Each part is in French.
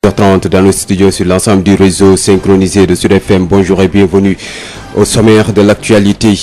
30 dans le studio sur l'ensemble du réseau synchronisé de Sud FM. Bonjour et bienvenue au sommaire de l'actualité.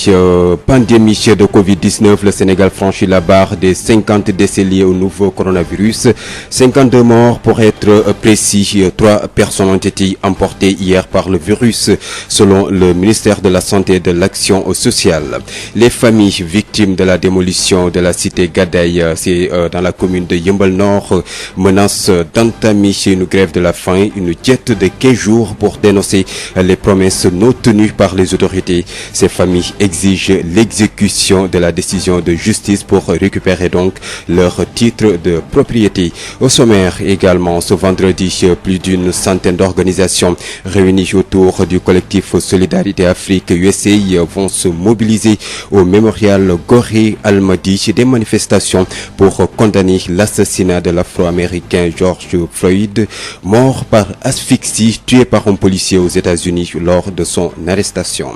Pandémie de Covid-19, le Sénégal franchit la barre des 50 décès liés au nouveau coronavirus. 52 morts pour être précis. 3 personnes ont été emportées hier par le virus, selon le ministère de la Santé et de l'Action sociale. Les familles victimes de la démolition de la cité Gadaye, c'est dans la commune de Yeumbeul Nord, menacent d'entamer une grève de la faim, une diète de 15 jours pour dénoncer les promesses non tenues par les autorités. Ces familles exigent l'exécution de la décision de justice pour récupérer donc leur titre de propriété. Au sommaire également, ce vendredi, plus d'une centaine d'organisations réunies autour du collectif Solidarité Afrique USA vont se mobiliser au mémorial Gorée Almadies, des manifestations pour condamner l'assassinat de l'Afro-Américain George Floyd, mort par asphyxie, tué par un policier aux États-Unis lors de son arrestation.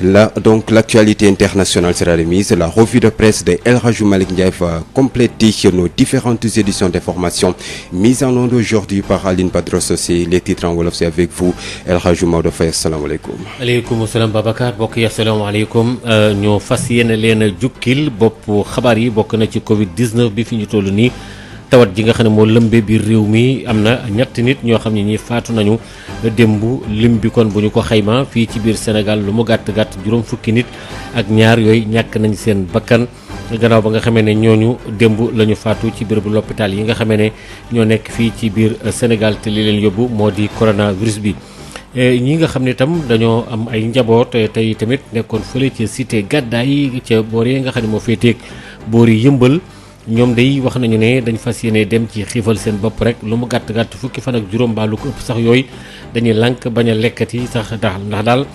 Là, donc, l'actualité internationale sera remise. La revue de presse de El Hadji Malick Ndiaye va compléter nos différentes éditions d'information mises en onde aujourd'hui par Aline Badro Socé. Les titres en wolof, c'est avec vous, El Hadji Maodo Faye. Asalaamaaleykum. aleykum salaam Babacar bokk yi asalaamaaleykum ñoo fas yéene leen a jukkil bopp xabaar yi bokk na ci Covid 19 bi fi ñu toll nii. tawat ji nga xam ne moo lëmbee biir réew mi am na ñetti nit ñoo xam ne ñi faatu nañu démb lim bi kon bu ñu ko xayma fii ci biir Sénégal lu mu gàtt gàtt juróom fukki nit ak ñaar yooyu ñàkk nañ seen bakkan gannaaw ba nga xamee ne ñooñu démb la ñu faatu ci bérébu l'hôpital yi nga xamee ne ñoo nekk fii ci biir Sénégal te li leen yóbbu moo di coronavirus bi. ñi nga xam ne itam dañoo am ay njaboot tey tamit nekkoon fële ci cité Gàddaay ca boor yi nga xam ne moo féeteeg boor yi Yëmbal. ñoom day wax nañu ne dañ fas yéene dem ci xiifal seen bopp rek lu mu gàtt gàtt fukki fan ak juróom mbaa lu ko ëpp sax yooyu dañuy lànk bañ a lekkati sax ndax daal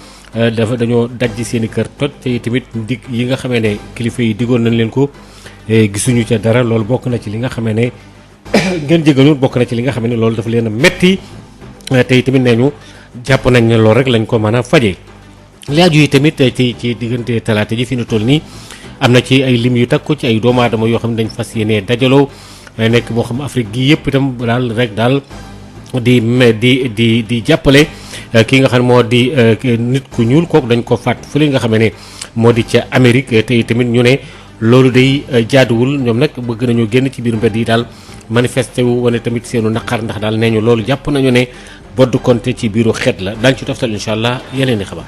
dañoo dajji seen i kër toj te tamit dig yi nga xamee ne kilifa yi digoon nañ leen ko gisuñu ca dara loolu bokk na ci li nga xamee ne ngeen jégalu bokk na ci li nga xamee ne loolu dafa leen a metti te tamit nee ñu jàpp nañ ne loolu rek lañ ko mën a fajee laaju yi tamit ci diggante talaata ji fi ñu toll nii. am na ci ay lim yu takku ci ay doomu aadama yoo xam ne dañ fas yéenee dajaloo nekk moo xam Afrique gi yëpp itam daal rek daal di jàppale ki nga xam ne moo di nit ku ñuul kooku dañ ko faat fële nga xam ne moo di ca Amérique te tamit ñu ne loolu day jaaduwul ñoom nag bëgg nañu génn ci biir mbedd yi daal manifesté wu wane tamit seenu naqar ndax daal nee ñu loolu jàpp nañu ne bodd konte ci biiru xeet la daañu ci toftal incha allah yeneen i xabaar.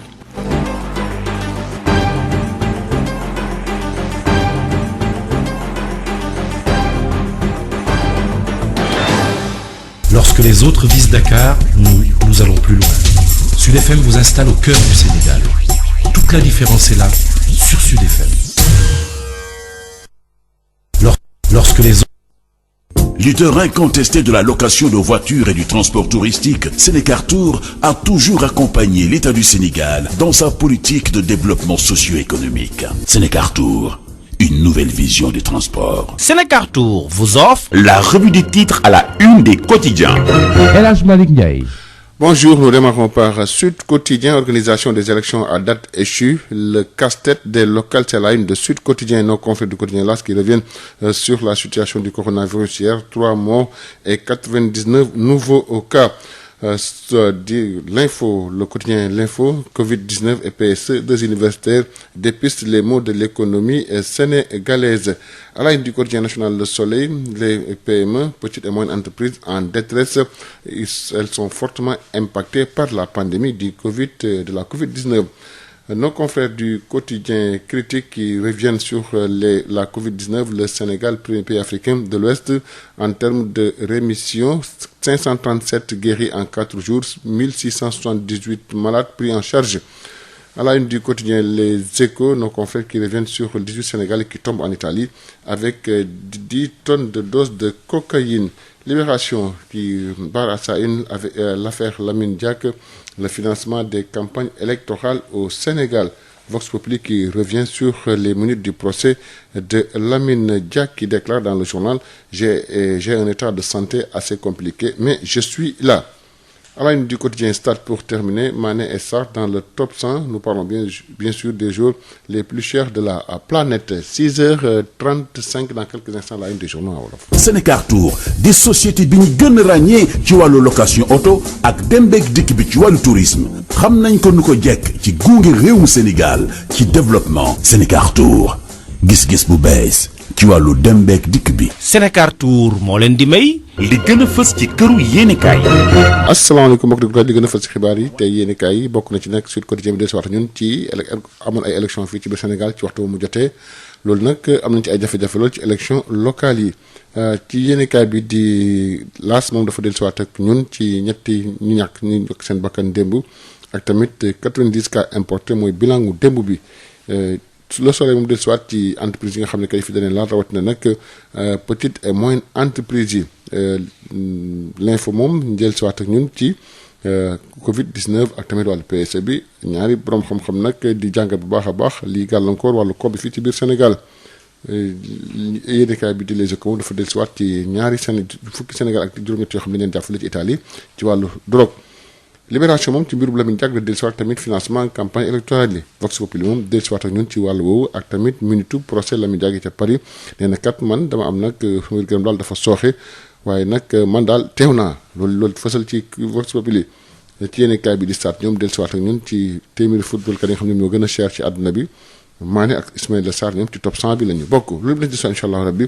Lorsque les autres visent Dakar, nous allons plus loin. Sud FM vous installe au cœur du Sénégal. Toute la différence est là, sur Sud FM. Lorsque les Leader incontesté de la location de voitures et du transport touristique, Sénécartour a toujours accompagné l'État du Sénégal dans sa politique de développement socio-économique. Sénécartour, une nouvelle vision des transports. Sénécartour vous offre la revue des titres à la une des quotidiens. El Hadji Malick Ndiaye. Bonjour, nous démarrons par Sud Quotidien, organisation des élections à date échue. Le casse-tête des locales, c'est la une de Sud Quotidien et nos confrères du quotidien LAS qui reviennent sur la situation du coronavirus hier. 3 morts et 99 nouveaux cas. L'info, le quotidien L'Info, Covid-19 et PSE, 2 universitaires dépistent les maux de l'économie sénégalaise. À la une du quotidien national Le Soleil, les PME, petites et moyennes entreprises en détresse, elles sont fortement impactées par la pandémie de la Covid-19. Nos confrères du quotidien Critique qui reviennent sur la Covid-19, le Sénégal, premier pays africain de l'Ouest, en termes de rémission, 537 guéris en 4 jours, 1678 malades pris en charge. À la une du quotidien Les Échos, nos confrères qui reviennent sur 18 Sénégalais qui tombent en Italie avec 10 tonnes de doses de cocaïne. Libération qui barre à sa une avec l'affaire Lamine Diack, le financement des campagnes électorales au Sénégal. Vox Populi qui revient sur les minutes du procès de Lamine Diack qui déclare dans le journal « J'ai un état de santé assez compliqué, mais je suis là ». À la une du quotidien Stade pour terminer, Mané et Sarr dans le top 100. Nous parlons bien sûr des jours les plus chers de la planète. 6h35 dans quelques instants, la une des journaux à wolof. Sénécartour di société bi ñu gën a ràññee ci wàllu location auto ak dem beeg dikk bi ci wàllu tourisme xam nañ ko nu ko jekk ci gunge réewum Sénégal ci développement. Sénécartour gis-gis bu bees ci wàllu dem beeg dikk bi. Sénécartour moo leen di may li gën a fës ci këru yéenekaay yi. asalaamaaleykum mbokk di gën a fës ci xibaar yi tey yéenekaay yi bokk na ci nag Sud Quotidien bi dellusiwaat ñun ci amoon ay élection fii ci biir Sénégal ci waxtu mu jotee loolu nag am nañ ci ay jafe-jafe lool ci élection locale yi ci yéenekaay bi di laas moom dafa dellusiwaat ak ñun ci ñetti ñu ñàkk seen bakkan démb ak tamit 90 cas importés mooy bilangu démb bi. Le Soleil moom dellusiwaat ci entreprise yi nga xam ne kay fi dane laal rawatina nag petite et moyenne entreprise yi l'info moom dellusiwaat ak ñun ci Covid 19 ak tamit wàllu PSE bi ñaari borom xam-xam nag di jàngat bu baax a baax lii gàllankoor wàllu koom bi fii ci biir Sénégal yéenekaay bi di Les Échos dafa dellusiwaat ci ñaari fukki Sénégal ak juróom-ñett yoo xam ne leen jàppale ci Italie ci wàllu drogue. Libération moom ci mbirum Lamine Diack la dellusiwaat tamit financement campagne électorale yi Vox Populi moom dellusiwaat ak ñun ci wàllu woowu ak tamit minutu procès Lamine Diack yi ca Paris nee na kat man dama am nag sama gërëm daal dafa sooxe waaye nag man daal teew naa loolu fësal ci Vox Populi ci yéenekaay bi di Stades ñoom dellusiwaat ak ñun ci téeméeri football kat yi nga xam ne ñoo gën a cher ci àdduna bi Mané ak Ismaïla Sarr ñoom ci top 100 bi la ñu bokk loolu lañ di so incha allah rabbi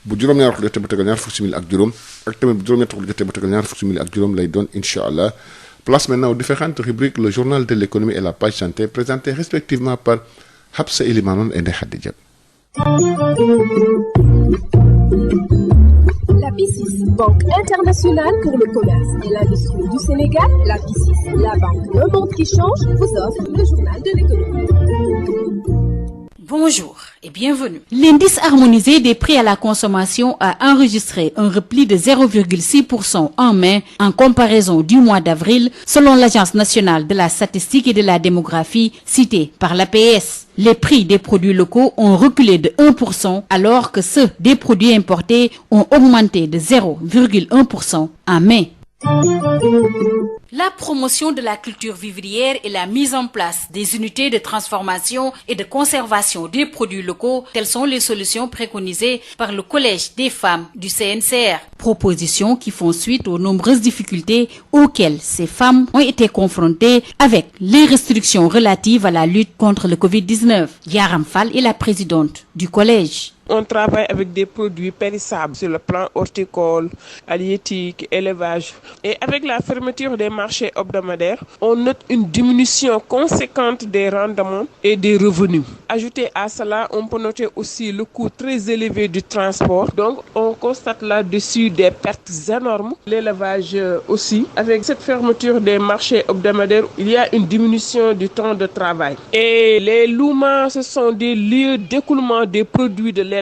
bu juróom-ñaar waxtu jotee ba tegal ñaar fukki simili ak juróom ak tamit bu juróom-ñett waxtu jotee ba tegal ñaar fukki simili ak juróom lay doon incha allah. Place maintenant aux différentes rubriques, le journal de l'économie et la page santé, présentés respectivement par Habsa Elimane et Ndeye Khady Diop. La BICIS, Banque internationale pour le commerce et l'industrie du Sénégal, la BICIS, la banque Le Monde qui change, vous offre le journal de l'économie. Bonjour et bienvenue. L'indice harmonisé des prix à la consommation a enregistré un repli de 0,6% en mai en comparaison du mois d'avril, selon l'Agence nationale de la statistique et de la démographie citée par l'APS. Les prix des produits locaux ont reculé de 1% alors que ceux des produits importés ont augmenté de 0,1% en mai. La promotion de la culture vivrière et la mise en place des unités de transformation et de conservation des produits locaux, telles sont les solutions préconisées par le Collège des femmes du CNCR. Propositions qui font suite aux nombreuses difficultés auxquelles ces femmes ont été confrontées avec les restrictions relatives à la lutte contre le Covid-19. Yaram Fall est la présidente du collège. On travaille avec des produits périssables sur le plan horticole, halieutique, élevage. Et avec la fermeture des marchés hebdomadaires, on note une diminution conséquente des rendements et des revenus. Ajouté à cela, on peut noter aussi le coût très élevé du transport. Donc, on constate là-dessus des pertes énormes. L'élevage aussi. Avec cette fermeture des marchés hebdomadaires, il y a une diminution du temps de travail. Et les loumans, ce sont des lieux d'écoulement des produits de l'élevage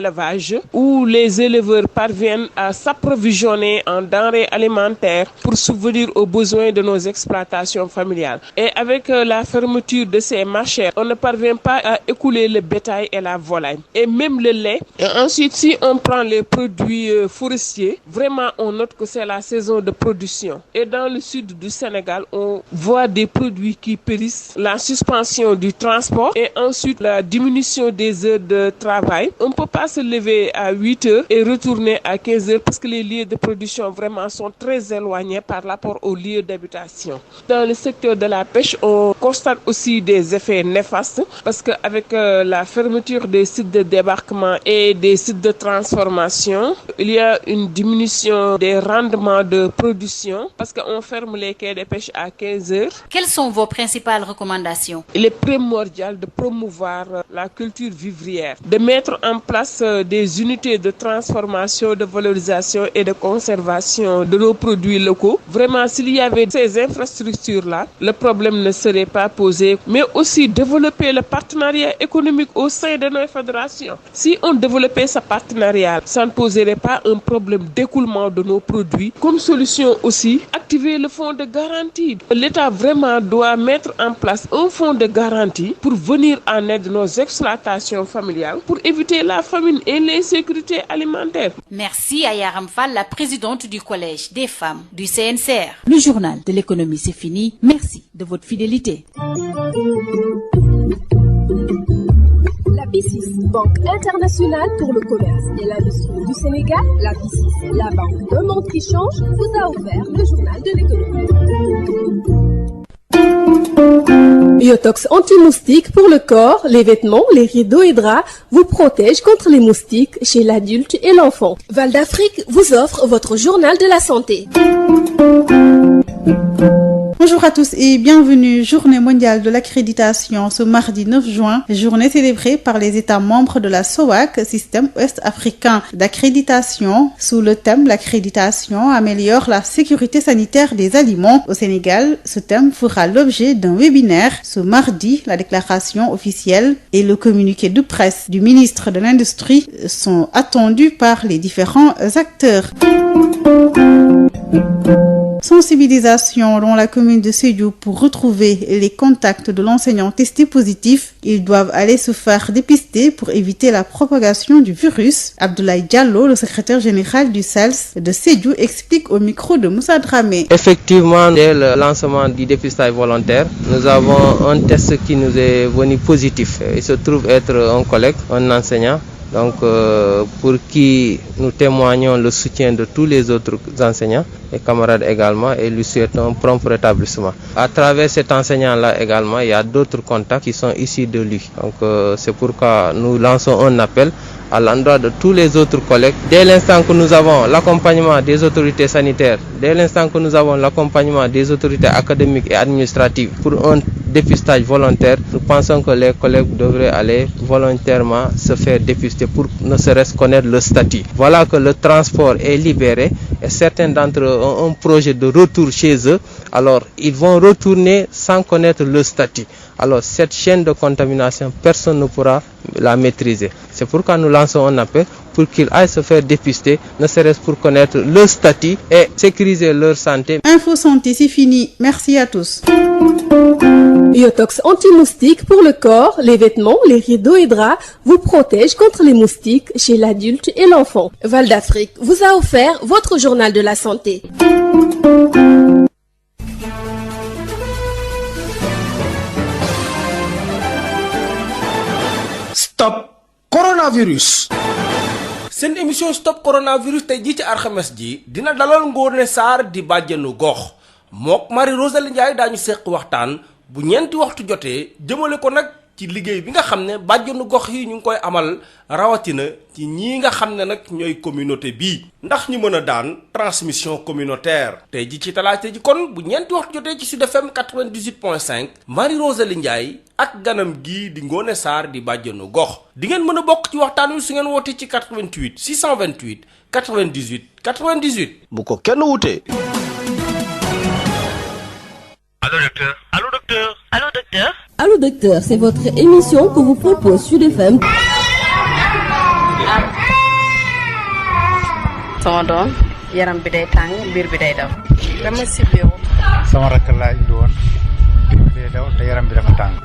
où les éleveurs parviennent à s'approvisionner en denrées alimentaires pour subvenir aux besoins de nos exploitations familiales. Et avec la fermeture de ces marchés, on ne parvient pas à écouler le bétail et la volaille et même le lait. Et ensuite, si on prend les produits forestiers, vraiment on note que c'est la saison de production. Et dans le sud du Sénégal, on voit des produits qui périssent, la suspension du transport et ensuite la diminution des heures de travail. On ne peut pas se lever à 8 heures et retourner à 15 heures parce que les lieux de production vraiment sont très éloignés par rapport aux lieux d'habitation. Dans le secteur de la pêche, on constate aussi des effets néfastes parce qu'avec la fermeture des sites de débarquement et des sites de transformation, il y a une diminution des rendements de production parce qu'on ferme les quais de pêche à 15 heures. Quelles sont vos principales recommandations? Il est primordial de promouvoir la culture vivrière, de mettre en place des unités de transformation, de valorisation et de conservation de nos produits locaux. Vraiment, s'il y avait ces infrastructures-là, le problème ne serait pas posé. Mais aussi développer le partenariat économique au sein de nos fédérations. Si on développait ce partenariat, ça ne poserait pas un problème d'écoulement de nos produits. Comme solution aussi, activer le fonds de garantie. L'État vraiment doit mettre en place un fonds de garantie pour venir en aide de nos exploitations familiales, pour éviter la famine famine et l'insécurité alimentaire. Merci à Yaram Fall, la présidente du collège des femmes du CNCR. Le journal de l'économie, c'est fini. Merci de votre fidélité. La BICIS, Banque internationale pour le commerce et l'industrie du Sénégal, la BICIS, la banque d'un monde qui change, vous a offert le journal de l'économie. Biotox anti-moustique pour le corps, les vêtements, les rideaux et draps vous protège contre les moustiques chez l'adulte et l'enfant. Val d'Afrique vous offre votre journal de la santé. Bonjour à tous et bienvenue. Journée mondiale de l'accréditation ce mardi 9 juin, journée célébrée par les États membres de la SOAC, système ouest-africain d'accréditation. Sous le thème l'accréditation améliore la sécurité sanitaire des aliments. Au Sénégal, ce thème fera l'objet d'un webinaire. Ce mardi, la déclaration officielle et le communiqué de presse du ministre de l'Industrie sont attendus par les différents acteurs. Sensibilisation dans la commune de Sédhiou pour retrouver les contacts de l'enseignant testé positif. Ils doivent aller se faire dépister pour éviter la propagation du virus. Abdoulaye Diallo, le secrétaire général du SALS de Sédhiou, explique au micro de Moussa Dramé. Effectivement, dès le lancement du dépistage volontaire, nous avons un test qui nous est venu positif. Il se trouve être un collègue, un enseignant. Donc, pour qui nous témoignons le soutien de tous les autres enseignants et camarades également et lui souhaitons un prompt rétablissement. À travers cet enseignant-là également, il y a d'autres contacts qui sont issus de lui. Donc, c'est pourquoi nous lançons un appel à l'endroit de tous les autres collègues. Dès l'instant que nous avons l'accompagnement des autorités sanitaires, dès l'instant que nous avons l'accompagnement des autorités académiques et administratives pour un dépistage volontaire, nous pensons que les collègues devraient aller volontairement se faire dépister pour ne serait-ce connaître le statut. Voilà que le transport est libéré et certains d'entre eux ont un projet de retour chez eux. Alors, ils vont retourner sans connaître le statut. Alors, cette chaîne de contamination, personne ne pourra la maîtriser. C'est pourquoi nous lançons un appel pour qu'ils aillent se faire dépister, ne serait-ce pour connaître leur statut et sécuriser leur santé. Info Santé, c'est fini. Merci à tous. Biotox anti-moustique pour le corps, les vêtements, les rideaux et draps vous protège contre les moustiques chez l'adulte et l'enfant. Val d'Afrique vous a offert votre journal de la santé. Stop coronavirus. seen émission stop coronavirus tey jii ci alxames ji dina dalal Ngoné Sarr di bàjjenu gox mook Marie Rosalie Ndiaye daañu seq waxtaan bu ñeenti waxtu jotee jëmale ko nag ci liggéey bi nga xam ne bàjjenu gox yi ñu ngi koy amal rawatina ci ñii nga xam ne nag ñooy communauté bii ndax ñu mën a daan transmission communautaire. tey ji ci talaata ji kon bu ñeenti waxtu jotee ci Sud FM 98.5 Marie Rosalie Ndiaye ak ganam gii di Ngoné Sarr di bàjjenu gox di ngeen mën a bokk ci waxtaan wi su ngeen wootee ci 88 628 98 98. bu ko kenn wutee. Allô docteur. Allô docteur. Allô docteur. Allô docteur, c'est votre émission que vous propose Sud FM. sama doom yaram bi day tàng biir bi day daw. dama sibiru. sama rakk laa indi woon biir bi day daw te yaram bi dafa tàng.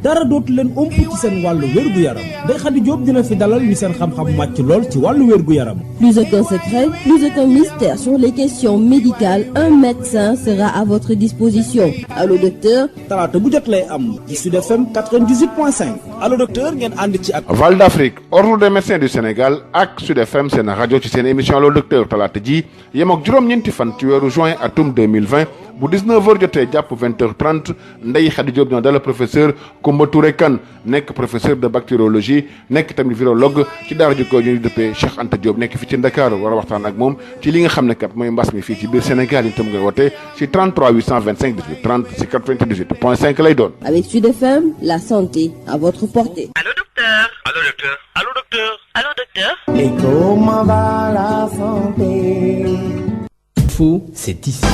dara dootu leen ëmp ci seen wàllu wérgu yaram Ndeye Khady Diop dina fi dalal ñu seen xam-xam màcc lool ci wàllu wérgu yaram. Plus aucun secret, plus aucun mystère sur les questions médicales, un médecin sera à votre disposition. Allô docteur. talaata bu jot lay am ci Sud FM 98.5 Allô docteur ngeen ànd ci ak. Val d'Afrique ordre des médecins du Sénégal ak Sud FM seen rajo ci seen émission Allô docteur talaata ji yem ak juróom-ñeenti fan ci weeru juin atum 2020 bu 19h jotee jàpp 20h30 Ndeye Khady Diop dina dalal professeur Koumba Touré Kane nekk professeur de bactériologie nekk tamit virologue ci daara ji ko ñu dëppee Cheikh Anta Diop nekk fii ci Dakar war a waxtaan ak moom ci li nga xam ne kat mooy mbas mi fii ci biir Sénégal yi tam nga woote ci 33 825 18 30 ci 98.5 lay doon. Avec Sud FM, la santé à votre portée. Allô docteur. Allô docteur. Allô docteur. Allô docteur. Et comment va la santé? Fou, c'est ici.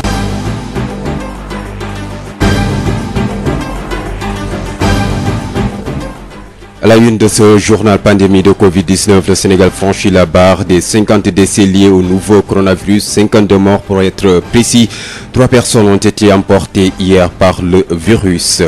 À la une de ce journal pandémie de Covid-19, le Sénégal franchit la barre des 50 décès liés au nouveau coronavirus, 52 morts pour être précis. 3 personnes ont été emportées hier par le virus.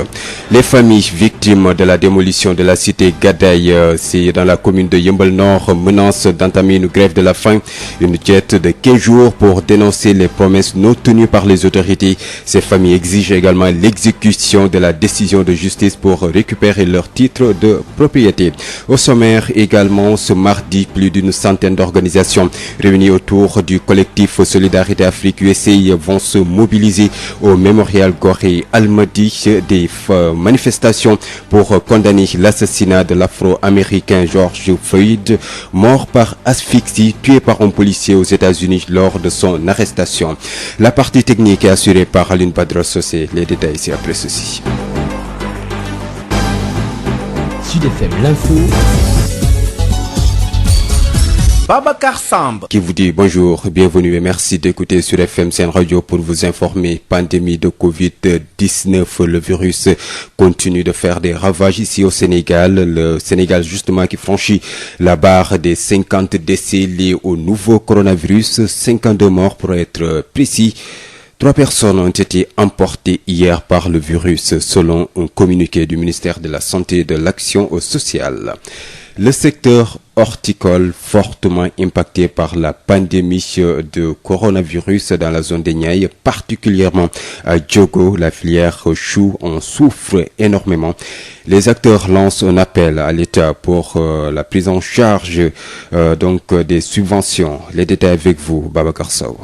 Les familles victimes de la démolition de la cité Gadaye, c'est dans la commune de Yeumbeul Nord, menacent d'entamer une grève de la faim, une diète de 15 jours pour dénoncer les promesses non tenues par les autorités. Ces familles exigent également l'exécution de la décision de justice pour récupérer leur titre de propriété. Au sommaire également, ce mardi, plus d'une centaine d'organisations réunies autour du collectif Solidarité Afrique USA vont se mobiliser au mémorial Gorée Almadi. Des manifestations pour condamner l'assassinat de l'Afro-Américain George Floyd, mort par asphyxie, tué par un policier aux États-Unis lors de son arrestation. La partie technique est assurée par Aline Badra Sosé. Les détails c'est après ceci. Sud FM l'info. Babacar Samb qui vous dit bonjour, bienvenue et merci d'écouter sur FM Sen Radio pour vous informer. Pandémie de Covid-19, le virus continue de faire des ravages ici au Sénégal. Le Sénégal justement qui franchit la barre des 50 décès liés au nouveau coronavirus, 52 morts pour être précis. 3 personnes ont été emportées hier par le virus selon un communiqué du ministère de la Santé et de l'Action sociale. Le secteur horticole fortement impacté par la pandémie de coronavirus dans la zone des Niayes, particulièrement à Diogo, la filière chou en souffre énormément. Les acteurs lancent un appel à l'État pour la prise en charge des subventions. Les détails avec vous, Babacar Sow.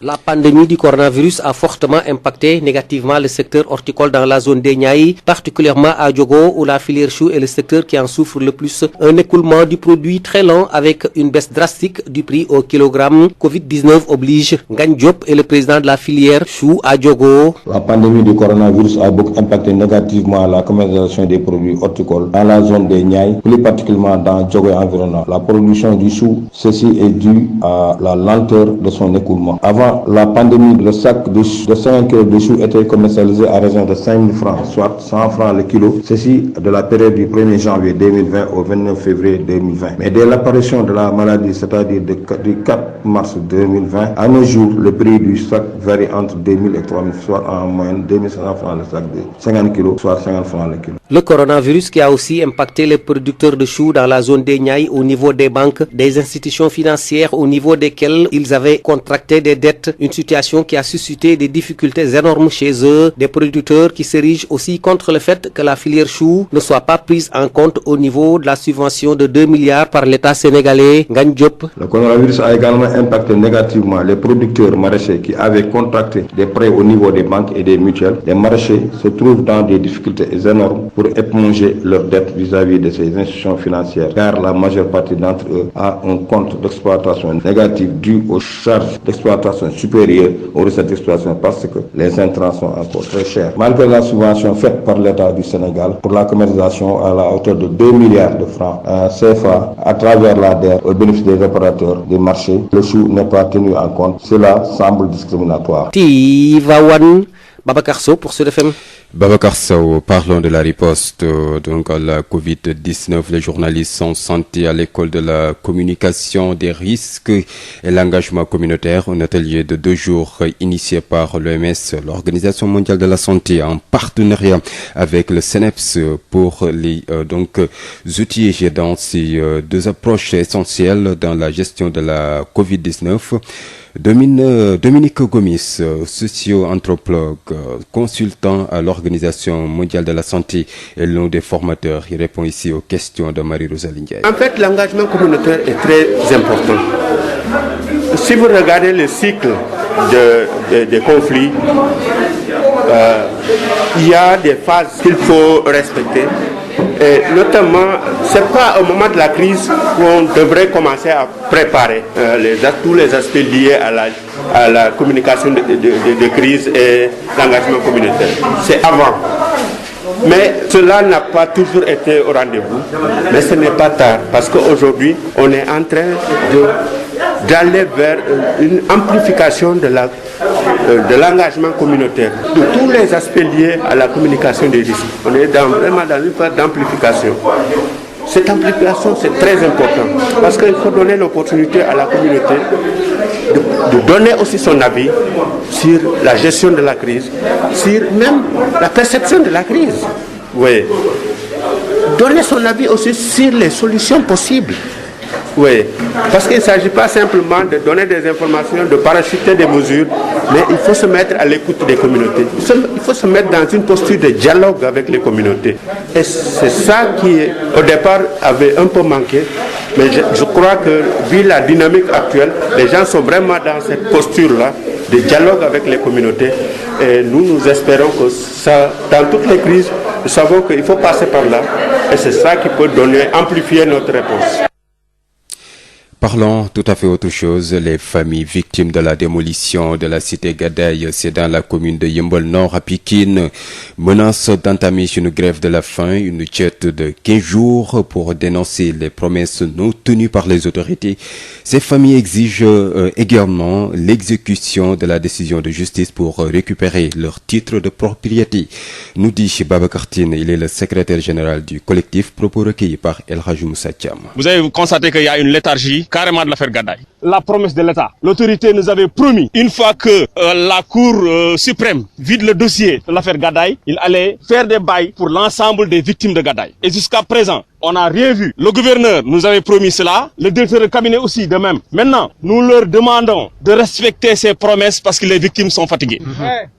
La pandémie du coronavirus a fortement impacté négativement le secteur horticole dans la zone des Niayes, particulièrement à Diogo où la filière chou est le secteur qui en souffre le plus. Un écoulement du produit très lent avec une baisse drastique du prix au kilogramme. Covid-19 oblige. Ngagne Diop est le président de la filière chou à Diogo. La pandémie du coronavirus a beaucoup impacté négativement la commercialisation des produits horticoles dans la zone des Niayes, plus particulièrement dans Diogo et environnement. La production du chou, ceci est dû à la lenteur de son écoulement. Avant la pandémie, le sac de 5 kg de choux était commercialisé à raison de 5 000 francs, soit 100 francs le kilo. Ceci de la période du 1er janvier 2020 au 29 février 2020. Mais dès l'apparition de la maladie, c'est-à-dire du 4 mars 2020, à nos jours, le prix du sac varie entre 2 000 et 3 000, soit en moyenne 2 500 francs le sac de 50 kg, soit 50 francs le kilo. Le coronavirus qui a aussi impacté les producteurs de choux dans la zone des Niayes au niveau des banques, des institutions financières au niveau desquelles ils avaient contracté des dettes. Une situation qui a suscité des difficultés énormes chez eux, des producteurs qui s'érigent aussi contre le fait que la filière chou ne soit pas prise en compte au niveau de la subvention de 2 milliards par l'État sénégalais. Ngagne Diop. Le coronavirus a également impacté négativement les producteurs maraîchers qui avaient contracté des prêts au niveau des banques et des mutuelles. Les maraîchers se trouvent dans des difficultés énormes pour éponger leurs dettes vis-à-vis de ces institutions financières, car la majeure partie d'entre eux a un compte d'exploitation négatif dû aux charges d'exploitation supérieures aux recettes d'exploitation parce que les intrants sont encore très chers. Malgré la subvention faite par l'État du Sénégal pour la commercialisation à la hauteur de 2 milliards de francs CFA à travers l'ADER au bénéfice des opérateurs des marchés, le chou n'est pas tenu en compte. Cela semble discriminatoire. Tivaouane, Babacar Sow pour Sud FM. Babacar Sow, parlons de la riposte à la Covid-19. Les journalistes sont santé à l'école de la communication des risques et l'engagement communautaire. Un atelier de 2 jours initié par l'OMS, l'Organisation mondiale de la santé, en partenariat avec le CNEPS pour les outils dans ces 2 approches essentielles dans la gestion de la Covid-19. Dominique Gomis, socio-anthropologue, consultant à l'Organisation mondiale de la santé et l'un des formateurs, il répond ici aux questions de Marie-Rosalie Ndiaye. En fait, l'engagement communautaire est très important. Si vous regardez le cycle des conflits, il y a des phases qu'il faut respecter. Et notamment, ce n'est pas au moment de la crise qu'on devrait commencer à préparer tous les aspects liés à la communication de crise et l'engagement communautaire. C'est avant. Mais cela n'a pas toujours été au rendez-vous. Mais ce n'est pas tard, parce qu'aujourd'hui, on est en train de d'aller vers une amplification de l'engagement communautaire, de tous les aspects liés à la communication des risques. On est vraiment dans une phase d'amplification. Cette amplification, c'est très important parce qu'il faut donner l'opportunité à la communauté de donner aussi son avis sur la gestion de la crise, sur même la perception de la crise. Oui. Donner son avis aussi sur les solutions possibles. Oui, parce qu'il ne s'agit pas simplement de donner des informations, de parachuter des mesures, mais il faut se mettre à l'écoute des communautés. Il faut se mettre dans une posture de dialogue avec les communautés. Et c'est ça qui, au départ, avait un peu manqué. Mais je crois que, vu la dynamique actuelle, les gens sont vraiment dans cette posture-là de dialogue avec les communautés. Et nous espérons que ça, dans toutes les crises, nous savons qu'il faut passer par là. Et c'est ça qui peut amplifier notre réponse. Parlons tout à fait autre chose. Les familles victimes de la démolition de la cité Gadaye, c'est dans la commune de Yeumbeul Nord à Pikine, menacent d'entamer une grève de la faim, une diète de 15 jours pour dénoncer les promesses non tenues par les autorités. Ces familles exigent également l'exécution de la décision de justice pour récupérer leur titre de propriété. Nous dit Babacar Tine, il est le secrétaire général du collectif, propos recueillis par El Hadji Moussa Thiam. Vous avez constaté qu'il y a une léthargie carrément de l'affaire Gadaye. La promesse de l'État. L'autorité nous avait promis, une fois que la Cour suprême vide le dossier de l'affaire Gadaye, il allait faire des bails pour l'ensemble des victimes de Gadaye. Et jusqu'à présent, on n'a rien vu. Le gouverneur nous avait promis cela, le directeur de cabinet aussi de même. Maintenant, nous leur demandons de respecter ces promesses parce que les victimes sont fatiguées.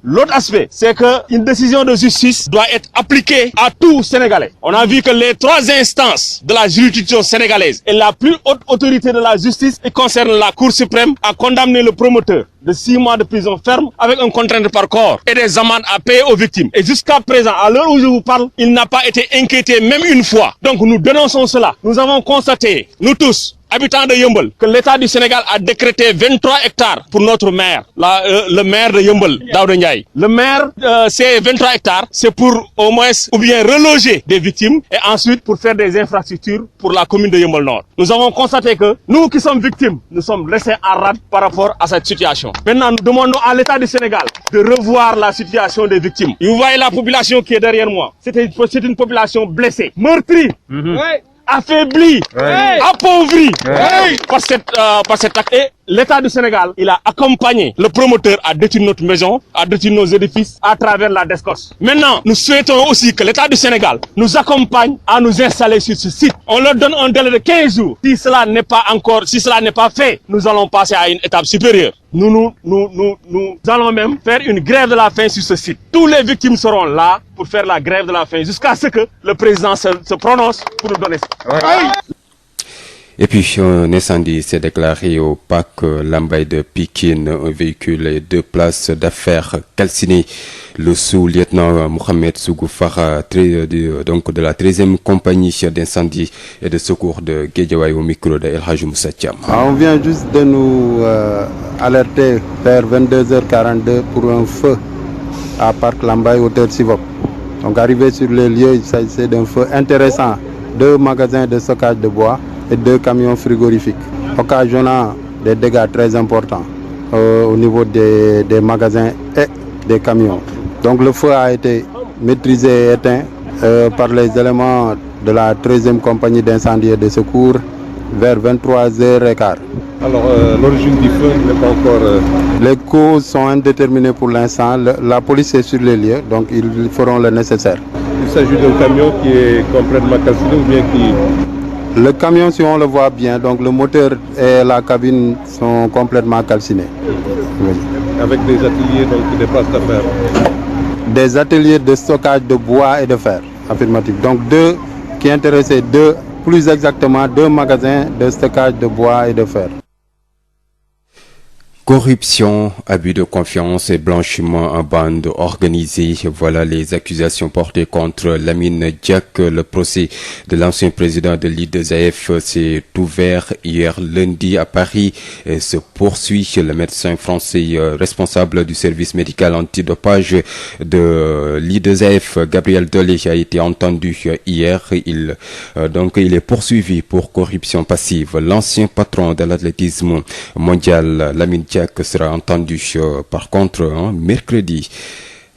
L'autre aspect, c'est qu'une décision de justice doit être appliquée à tous Sénégalais. On a vu que les 3 instances de la juridiction sénégalaise et la plus haute autorité de la justice, qui concerne la Cour suprême, a condamné le promoteur de 6 mois de prison ferme avec un contrainte par corps et des amendes à payer aux victimes. Et jusqu'à présent, à l'heure où je vous parle, il n'a pas été inquiété même une fois. Donc nous dénonçons cela. Nous avons constaté, nous tous, habitants de Yeumbeul, que l'État du Sénégal a décrété 23 hectares pour notre maire, le maire de Yeumbeul, Daouda Ndiaye. Le maire, ces 23 hectares, c'est pour au moins ou bien reloger des victimes et ensuite pour faire des infrastructures pour la commune de Yeumbeul Nord. Nous avons constaté que nous qui sommes victimes, nous sommes laissés en rade par rapport à cette situation. Maintenant, nous demandons à l'État du Sénégal de revoir la situation des victimes. Et vous voyez la population qui est derrière moi. C'est une population blessée, meurtrie. Affaibli, appauvri par cet acte. Et l'État du Sénégal, il a accompagné le promoteur à détruire notre maison, à détruire nos édifices à travers la DSCOS. Maintenant, nous souhaitons aussi que l'État du Sénégal nous accompagne à nous installer sur ce site. On leur donne un délai de 15 jours. Si cela n'est pas fait, nous allons passer à une étape supérieure. Nous allons même faire une grève de la faim sur ce site. Tous les victimes seront là pour faire la grève de la faim jusqu'à ce que le président se prononce pour nous donner ça. Et puis, un incendie s'est déclaré au parc Lambaye de Pikine. Un véhicule et 2 places d'affaires calcinées. Le sous-lieutenant Mohamed Sougoufara, donc de la 13e compagnie d'incendie et de secours de Guédiawaye au micro de El Hadji Moussa Thiam. On vient juste de nous alerter vers 22h42 pour un feu à parc Lambaye, hauteur Sivop. Donc, arrivé sur les lieux, il s'agissait d'un feu intéressant. 2 magasins de stockage de bois et 2 camions frigorifiques, occasionnant des dégâts très importants au niveau des magasins et des camions. Donc le feu a été maîtrisé et éteint par les éléments de la 13e compagnie d'incendie et de secours vers 23h15. Alors l'origine du feu n'est pas encore... Les causes sont indéterminées pour l'instant. La police est sur les lieux, donc ils feront le nécessaire. Il s'agit d'un camion qui est complètement calciné ou bien qui... Le camion, si on le voit bien, donc le moteur et la cabine sont complètement calcinés. Oui. Avec des ateliers, donc des places d'affaires. Des ateliers de stockage de bois et de fer, affirmatif. Donc plus exactement 2 magasins de stockage de bois et de fer. Corruption, abus de confiance et blanchiment en bande organisée, voilà les accusations portées contre Lamine Diack. Le procès de l'ancien président de l'IAAF s'est ouvert hier lundi à Paris et se poursuit. Le médecin français responsable du service médical antidopage de l'IAAF, Gabriel Dolé, a été entendu hier. Il est poursuivi pour corruption passive. L'ancien patron de l'athlétisme mondial, Lamine Diack, sera entendu par contre mercredi.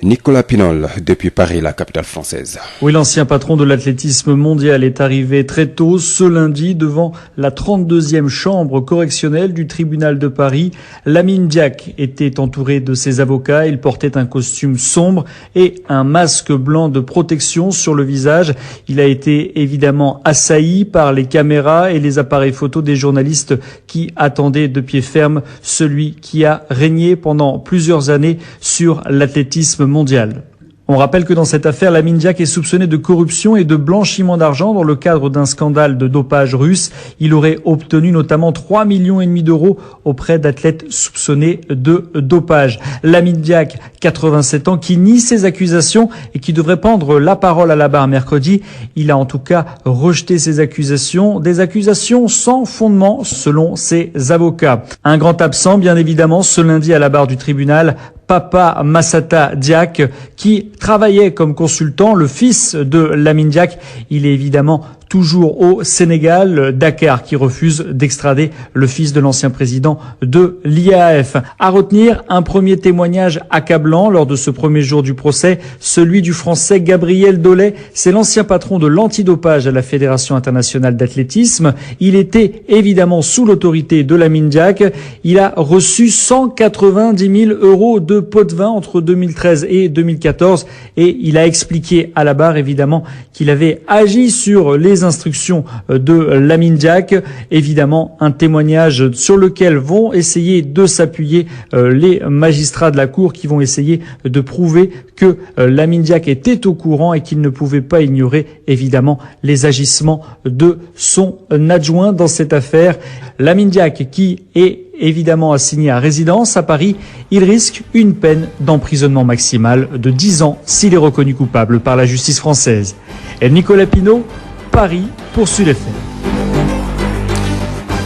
Nicolas Pinol, depuis Paris, la capitale française. Oui, l'ancien patron de l'athlétisme mondial est arrivé très tôt ce lundi devant la 32e chambre correctionnelle du tribunal de Paris. Lamine Diack était entouré de ses avocats. Il portait un costume sombre et un masque blanc de protection sur le visage. Il a été évidemment assailli par les caméras et les appareils photos des journalistes qui attendaient de pied ferme celui qui a régné pendant plusieurs années sur l'athlétisme mondial. On rappelle que dans cette affaire, Lamine Diack est soupçonné de corruption et de blanchiment d'argent dans le cadre d'un scandale de dopage russe. Il aurait obtenu notamment 3,5 millions d'euros auprès d'athlètes soupçonnés de dopage. Lamine Diack, 87 ans, qui nie ces accusations et qui devrait prendre la parole à la barre mercredi. Il a en tout cas rejeté ces accusations, des accusations sans fondement selon ses avocats. Un grand absent, bien évidemment, ce lundi à la barre du tribunal, Papa Massata Diack, qui travaillait comme consultant, le fils de Lamine Diack. Il est évidemment toujours au Sénégal, Dakar, qui refuse d'extrader le fils de l'ancien président de l'IAAF. À retenir, un premier témoignage accablant lors de ce premier jour du procès, celui du Français Gabriel Dolé. C'est l'ancien patron de l'antidopage à la Fédération internationale d'athlétisme. Il était évidemment sous l'autorité de Lamine Diack. Il a reçu 190 000 euros de pots de vin entre 2013 et 2014 et il a expliqué à la barre évidemment qu'il avait agi sur les instructions de Lamine Diack. Évidemment, un témoignage sur lequel vont essayer de s'appuyer les magistrats de la Cour qui vont essayer de prouver que Lamine Diack était au courant et qu'il ne pouvait pas ignorer évidemment les agissements de son adjoint dans cette affaire. Lamine Diack qui est évidemment assigné à résidence à Paris, il risque une peine d'emprisonnement maximale de 10 ans s'il est reconnu coupable par la justice française. Et Nicolas Pinot, Paris pour Sud FM.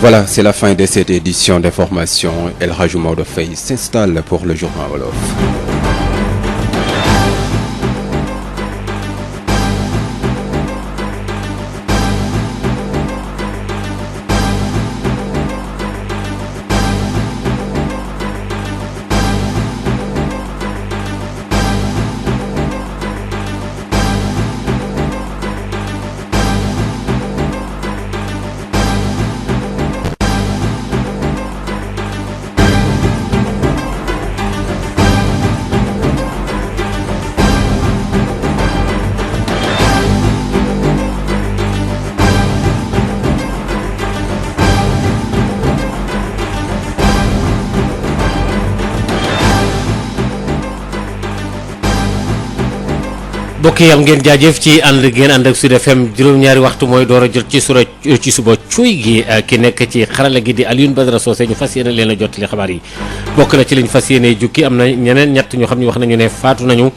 Voilà, c'est la fin de cette édition d'information. El Hadj Maodo Faye s'installe pour le journal Wolof. mbokk yi am ngeen jaajëf ci ànd ngeen ànd ak Sud FM juróom-ñaari waxtu mooy door a jot ci suba cuuy gi ki nekk ci xarala gi di Alioune Badara Socé ñu fas yéene leen a jottali xabaar yi bokk na ci liñ fas yéene jukki am na ñeneen ñett ñoo xam ne wax nañu ne faatu nañu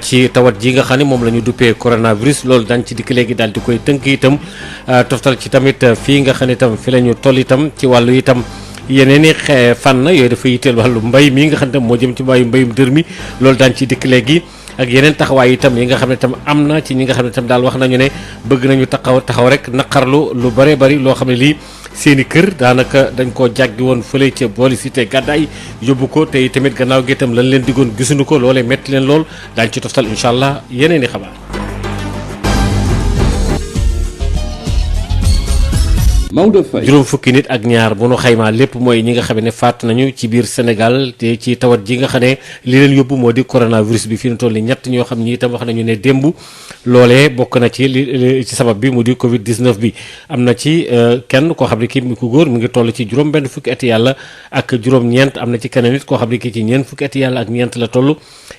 ci tawat ji nga xam ne moom la ñu duppee coronavirus loolu daañ ci dikk léegi daal di koy tënk itam toftal ci tamit fii nga xam ne itam fi la ñu toll itam ci wàllu itam yeneen i fànn yooyu dafa yitteel wàllu mbay mi nga xam ne moo jëm ci mbayum dër mi loolu daañ ci dikk léegi ak yeneen taxawaay itam yi nga xam ne itam am na ci ñi nga xam ne itam daal wax nañu ne bëgg nañu taxaw rek naqarlu lu bare bari loo xam ne lii seeni kër daanaka dañ koo jàggi woon fële ca booli cité gàddaay yóbbu ko te tamit gannaaw gi itam lañ leen diggoon gisuñu ko loolee metti leen lool daañu ci toftal incha allah yeneen i xabaar. Maodo Faye juróom fukki nit ak ñaar bu nu xaymaa lépp mooy ñi nga xam ne faat nañu ci biir Sénégal te ci tawat ji nga xam ne li leen yóbbu moo di coronavirus bi fi ñu toll ni ñett ñoo xam ni itam wax nañu ne démb loolee bokk na ci li ci sabab bi mu di Covid 19 bi am na ci kenn koo xam ne kii ku góor mu ngi toll ci juróom benn fukki ati yàlla ak juróom-ñeent am na ci keneen nit koo xam ne kii ci ñeent fukki ati yàlla ak ñeent la toll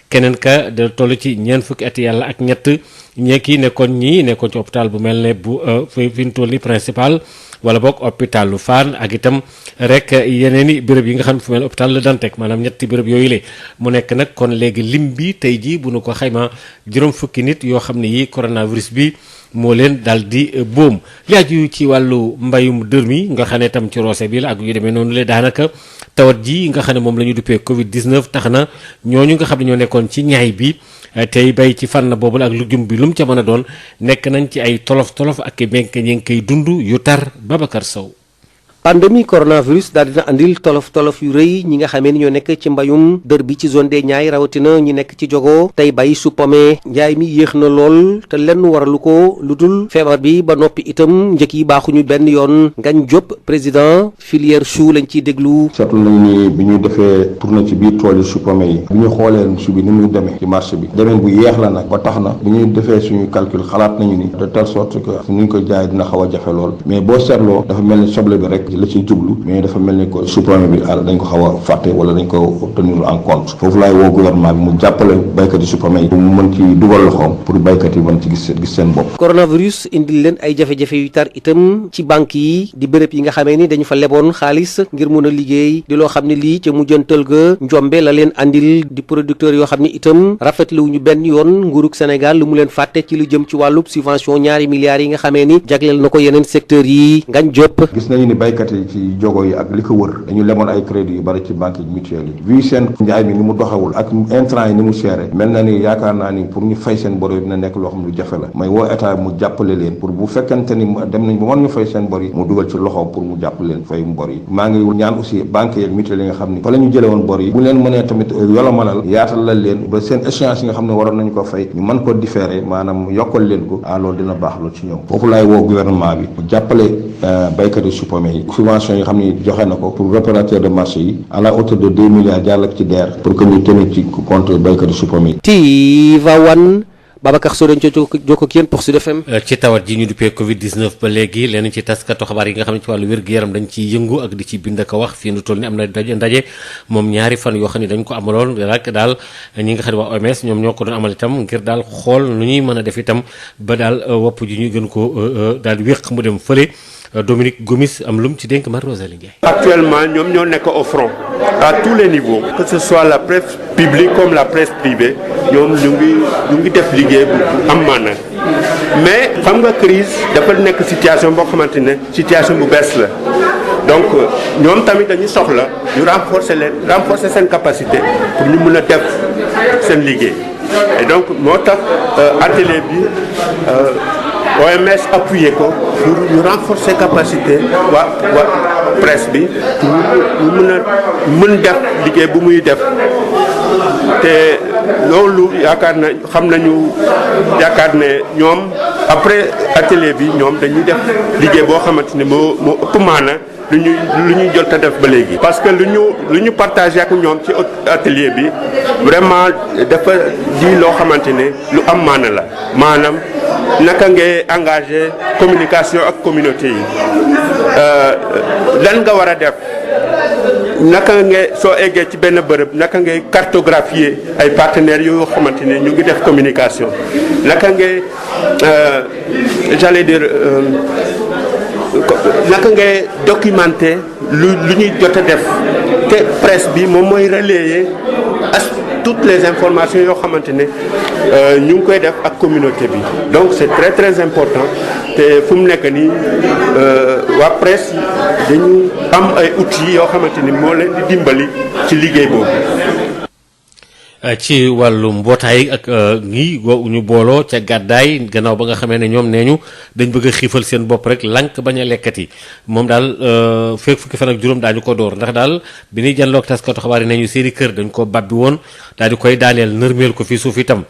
keneen ka da toll ci ñeent fukki ati yàlla ak ñett ñekki nekkoon ci hôpital bu mel ne bu fi ñu toll ni principal wala boog hôpital lu Fann ak itam rek yeneen i béréb yi nga xam ne fu mel hôpital La Dantec maanaam ñetti béréb yooyu le mu nekk nag kon léegi lim bi tey jii bu nu ko xayma juróom fukki nit yoo xam ne yi coronavirus bi moo leen daal di boom li aju ci wàllu mbayum dër mi nga xam ne tam ci roose bi la ak yu demee noonu le daanaka tawat ji nga xam ne moom la ñu duppee Covid 19 tax na ñooñu nga xam ne ñoo nekkoon ci ñaay bi tey bay ci fànn boobu ak lujum bi lu mu ca mën a doon nekk nañ ci ay tolof ak benk ñi ngi koy dund yu tar Babacar Sow. pandémie coronavirus daal dina andil tolof yu rëy ñi nga xamee ni ñoo nekk ci mbayum dër bi ci zone des Niayes rawatina ñi nekk ci jogo tey bay su pome njaay mi yéex na lool te lenn waralu ko lu dul feebar bi ba noppi itam njëkk yi baaxuñu benn yoon Ngagne Diop président filière chou lañ ciy déglu. seetlu nañ ni bi ñu defee tournée ci biir tool yi su pome yi bi ñu xoolee chou bi ni muy demee ci marché bi demeen bu yeex la nag ba tax na bi ñu defee suñu calcul xalaat nañu ni de telle sorte que ni ñu ko jaay dina xaw a jafe lool mais boo seetloo dafa mel ni soble bi rek la ciy jublu mais dafa mel ni ko supplément bi dañ ko xaw a fàtte wala dañ ko tenir en compte foofu laay woo gouvernement bi mu jàppale baykat yi supplément yi mu mën ci dugal loxoom pour baykat yi mën ci gis seen bopp. coronavirus indil leen ay jafe-jafe yu tar itam ci banque yi di béréb yi nga xamee ni dañu fa leboon xaalis ngir mun a liggéey di loo xam ne lii ca mujjantal ga njombe la leen andil di producteurs yoo xam ne itam rafetlu wuñu benn yoon nguurug Sénégal lu mu leen fàtte ci lu jëm ci wàllub subvention ñaari milliards yi nga xamee ni jagleel na ko yeneen secteurs yi Ngagne Diop. gis nañu ni baykat yi ci jogo yi ak li ko wër dañu lemoon ay crédit yu bari ci banque mutuelle yi vu seen njaay mi ni mu doxewul ak intrant yi ni mu seere mel na ni yaakaar naa ni pour ñu fay seen bor yi dina nekk loo xam lu jafe la may woo état mu jàppale leen pour bu fekkente ni dem nañ ba mën ñu fay seen bor yi mu dugal ci loxoom pour mu jàppale leen fay bor yi maa ngi ñaan aussi banque yeeg mutuelle yi nga xam ni fa la ñu jële woon bor yi bu leen mënee tamit yolomalal yaatal la leen ba seen échéance yi nga xam ne waroon nañu ko fay ñu mën ko différer maanaam yokkal leen ko loolu dina baax loolu ci ñoom foofu laay woo gouvernement bi mu jàppale baykat yi suppame yi subvention yi xam ni joxe na ko pour opérateur de marché yi à la hauteur de 2 milliards jàll ci DER pour que ñu tenir ci compte baykat yi suppame yi. Tivaouane Babacar Sow dañ jokko ak yéen pour Sud FM. ci tawat ji ñu duppee Covid 19 ba léegi lenn ci taskatu xabaar yi nga xam ne ci wàllu wér-gu-yaram dañ ciy yëngu ak di ci bind ak wax fii nu toll ni am na ndaje moom ñaari fan yoo xam ne dañ ko amaloon rek daal ñi nga xam ne waa OMS ñoom ñoo ko doon amal itam ngir daal xool nu ñuy mën a def itam ba daal wopp ji ñu gën ko daal wéq mu dem fële. Dominique Gomis am lum ci dénk Marie-Rosalie Ndiaye. Actuellement ñoom ñoo nekk au front à tous les niveaux que ce soit la presse publique comme la presse privée ñoom ñu ngi def liggéey bu am maana mais xam nga crise dafa nekk situation boo xamante ne situation bu bees la donc ñoom tamit dañu soxla ñu renforcer seen capacité pour ñu mën a def seen liggéey et donc moo tax atelier bi OMS appuyé ko pour ñu renforcer capacité waa presse bi pour ñu mën def liggéey bu muy def te loolu yaakaar ne ñoom après atelier bi ñoom dañuy def liggéey boo xamante ne moo ëpp maana lu ñuy jot a def ba léegi. parce que lu ñu partagé ak ñoom ci atelier bi vraiment dafa di loo xamante ne lu am maana la maanaam naka ngay engagé communication ak communauté yi lan nga war a def naka ngay soo eggee ci benn bërëb naka ngay cartographier ay partenaires yoo xamante ne ñu ngi def communication naka ngay j'allais dire naka ngay documenter lu ñuy jot a def te presse bi moom mooy relayer toutes les informations yoo xamante ne ñu ngi koy def ak communauté bi donc c'est très très important te fu mu nekk nii waa presse dañu am ay outils yoo xamante ni moo leen di dimbali ci liggéey boobu. ci wàllu mbootaay ak ñi ñu booloo ca gàddaay gannaaw ba nga xamee ne ñoom nee ñu dañ bëgg a xiifal seen bopp rek lank bañ a lekkati moom daal fekk fukki fan ak juróom daañu ko door ndax daal bi ñuy janloog taskatu xabaar yi ne ñu seeni kër dañ ko babbi woon daal di koy daaneel nërmeel ko fii suuf itam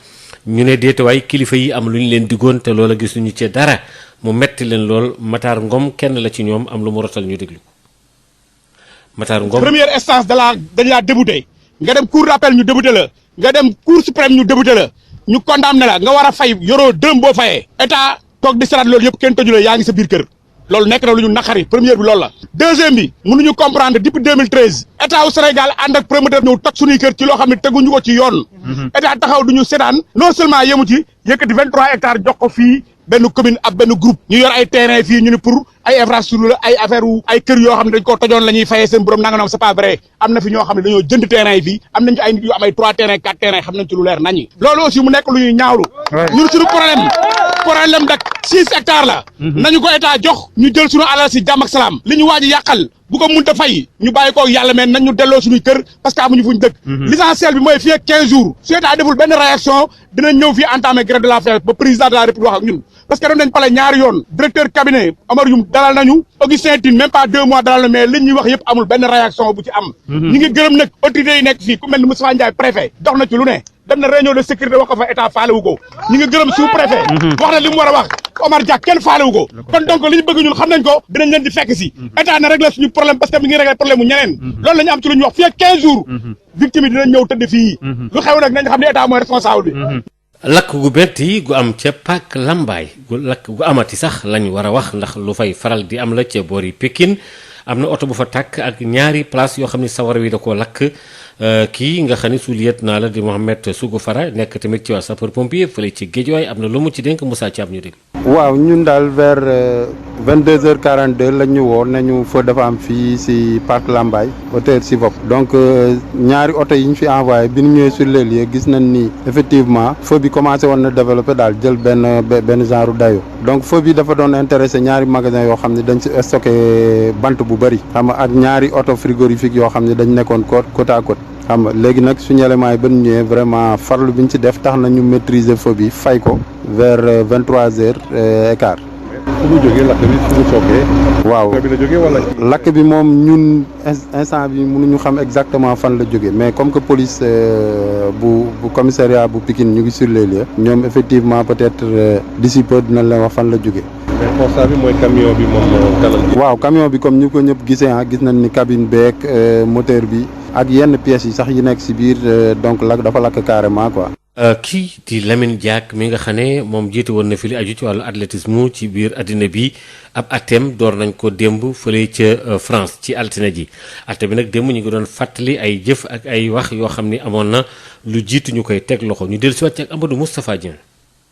ñu ne déetewaay kilifa yi am lu ñu leen diggoon te loola gisuñu ci dara mu metti leen lool Matar Ngom kenn la ci ñoom am lu mu rotal ñu déglu Matar Ngom. première instance dañ laa débouté nga dem cour d'appel ñu débouté la nga dem cour suprême ñu débouté la ñu condamné la nga war a fay yoroo dërëm boo fayee état toog di saraat loolu yëpp kenn tëju la yaa ngi sa biir kër loolu nekk na lu ñu naqari première bi loolu la deuxième bi mënuñu comprendre depuis 2013 état wu Sénégal ànd ak promoteur ñëw toj suñuy kër ci loo xam ne teguñu ko ci yoon état taxaw duñu seetaan non seulement yemu ci yëkkati 23 hectares jox ko fii benn commune ab benn groupe ñu yor ay terrain fii ñu ne pour ay infrastructure ay affaire wu ay kër yoo xam ne dañ koo tojoon la ñuy fayee seen borom nanga noom c'est pas vrai am na fi ñoo xam ne dañoo jënd terrain yi fii am nañ fi ay nit yu am ay 3 terrain 4 terrain xam nañ ci lu leer nañi loolu aussi mu nekk lu ñuy ñaawlu ñun suñu problème dak 6 hectares la nañu ko état jox ñu jël suñu alal si jàmm ak salaam li ñu waaj a yàqal bu ko munta fay ñu bàyyi ko yàlla mais nañ ñu delloo suñuy kër parce que amuñu fuñ dëkk l'essentiel bi mooy fii ak 15 jours su état deful benn réaction dinañ ñëw fii entamer grève de la faim ba président de la république wax ak ñun parce que dem nañ pale ñaari yoon directeur cabinet Omar Youm dalal nañu Augustin Tine même pas 2 mois dalal na mais li ñuy wax yëpp amul benn réaction bu ci am ñi ngi gërëm nag autorités yi nekk fii ku mel ni Moustapha Ndiaye préfet dox na ci lu ne dem na réunion de sécurité wax ko fa état faale wu ko ñi ngi gërëm sous préfet wax na li mu war a wax Omar Dia kenn faale wu ko kon donc li ñu bëgg ñun xam nañ ko dinañ leen di fekk si état na régler suñu problème parce que mi ngi régler problème mu ñeneen loolu la ñu am ci lu ñu wax fii ak 15 jours victime yi dinañ ñëw tëdd fii lu xew nag nañ xam ne état mooy responsable bi lakk gu metti gu am ca Pàkk Lambaay lakk gu amati sax lañu war a wax ndax lu fay faral di am la ca boori Pikine am na oto bu fa tàkk ak ñaari place yoo xam ne sawara wi da koo lakk kii nga xam ne sous-lieutenant la di Mohamed Sougou Fara nekk tamit ci waa sapeur pompier fële ci Guédiawaye am na lu mu ci dénk Moussa Thiam ñu dégg. waaw ñun daal vers 22h42 lañ ñu woo nañu feu dafa am fii si Pàkk Lambaay hauteur Sivop donc ñaari oto yi ñu fi envoyé bi ñu ñëwee sur les lieux gis nañ ni effectivement feu bi commencé woon na développé daal jël benn genre dayo donc feu bi dafa doon intéressé ñaari magasin yoo xam ne dañ si stocké bant bu bëri xam nga ak ñaari auto frigorifique yoo xam ne dañ nekkoon côte à côte xam nga léegi nag suñu éléments yi ba ñu ñëwee vraiment farlu bi ñu ci def tax na ñu maîtriser feu bi fay ko vers 23h et quart. fu mu jógee lakk bi fu mu sookee. waaw lakk bi la jógee wala. lakk bi moom ñun instant bi mënuñu xam exactement fan la jógee mais comme que police bu commissariat bu Pikine ñu ngi sur les lieux ñoom effectivement peut-être d'ici peu dinañ leen wax fan la jógee. mais constat bi mooy camion bi moom kanam. waaw camion bi comme ñu ko ñëpp gisee gis nañ ni cabine beeg moteur bi ak yenn pièces yi sax yi nekk ci biir donc dafa lakk carrément quoi. kii di Lamine Diack mi nga xam ne moom jiite woon na fi li aju ci wàllu athlétisme ci biir àddina bi ab atem door nañ ko démb fële ca France ci altine ji atte bi nag démb ñu ngi doon fàttali ay jëf ak ay wax yoo xam ni amoon na lu jiitu ñu koy teg loxo ñu dellu si waat ci ak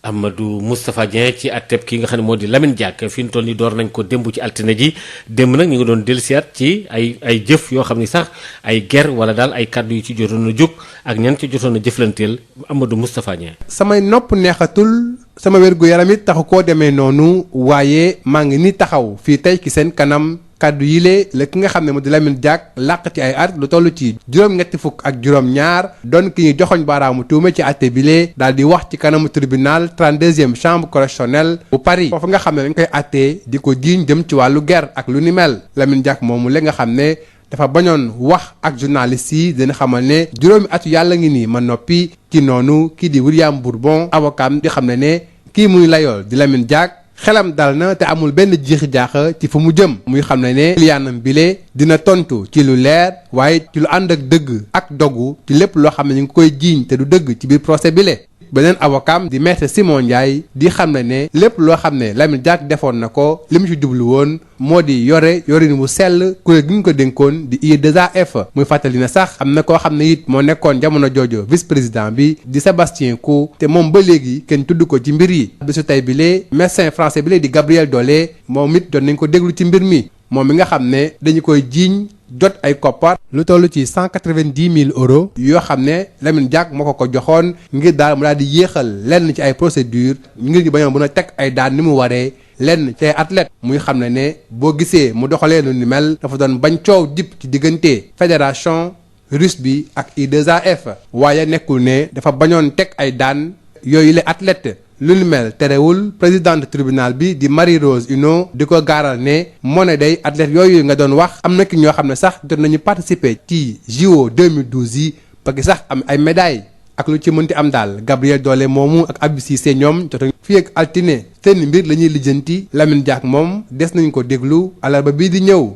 Amadou Moustapha Dieng ci atteb ki nga xam ne moo di Lamine Diack fi ñu toll nii door nañ ko démb ci altine ji démb nag ñu ngi doon dellusiwaat ci ay jëf yoo xam ni sax ay ger wala daal ay kàddu yu ci jotoon a jóg ak ñan ci jotoon a jëflanteel Amadou Moustapha Dieng. samay nopp neexatul sama wér-gu-yaram it taxu koo demee noonu waaye maa ngi ni taxaw fii tey ci seen kanam kàddu yile la ki nga xam ne moo di Lamine Diack làq ci ay at lu toll ci juróom-ñetti fukk ak juróom-ñaar doon ki ñuy joxoñ baaraamu tuuma ci àtte bile daal di wax ci kanamu tribunal 32e chambre correctionnelle bu Paris foofu nga xam ne dañ koy àttee di ko jiiñ jëm ci wàllu ger ak lu ni mel Lamine Diack moomu la nga xam ne dafa bañoon wax ak journaliste yi dina xamal ne juróomi atu yàlla ngi nii ma noppi ci noonu kii di William Bourbon avocat di xam ne kii muy layool di Lamine Diack xelam dal na te amul benn jiixi jaaxa ci fu mu jëm muy xam ne liyaanam bile dina tontu ci lu leer waaye ci lu ànd ak dëgg ak dogu ci lépp loo xam ne ñu ngi koy jiiñ te du dëgg ci biir procès bile. beneen avocat di maître Simon Ndiaye di xam ne lépp loo xam ne Lamine Diack defoon na ko li mu ci jublu woon moo di yorin wu sell kuréel gi ñu ko dénkoon di IAAF muy fàttali ne sax am na koo xam ne it moo nekkoon jamono joojo vice président bi di Sébastien Coe te moom ba léegi kenn tudd ko ci mbir yi bésu tey bile médecin français bile di Gabriel Dollé moom it doon nañ ko déglu ci mbir mi moom mi nga xam ne dañu koy jiiñ jot ay koppar lu toll ci 190 000 euros yoo xam ne Lamine Diack moo ko joxoon ngir daal mu daal di yéexal lenn ci ay procédure ngir ñu bañoon mën a teg ay daan ni mu waree lenn ci ay athlète muy xam ne boo gisee mu doxalee lu ni mel dafa doon bañ coow dip ci diggante fédération russe bi ak IAAF waaye nekkul ne dafa bañoon teg ay daan yooyu la athlète lu ni mel terewul président de tribunal bi di Marie-Rose Hinault di ko gaaral ne moo ne day athlète yooyu nga doon wax am na ki ñoo xam ne sax jot nañu participer ci JO 2012 yi parce que sax am ay médailles ak lu ci mënti am daal Gabriel Dollé moomu ak Abdou Cissé ñoom jot fii ak altine seen mbir la ñuy lijjanti Lamine Diack moom des nañ ko déglu àllarba bii di ñëw.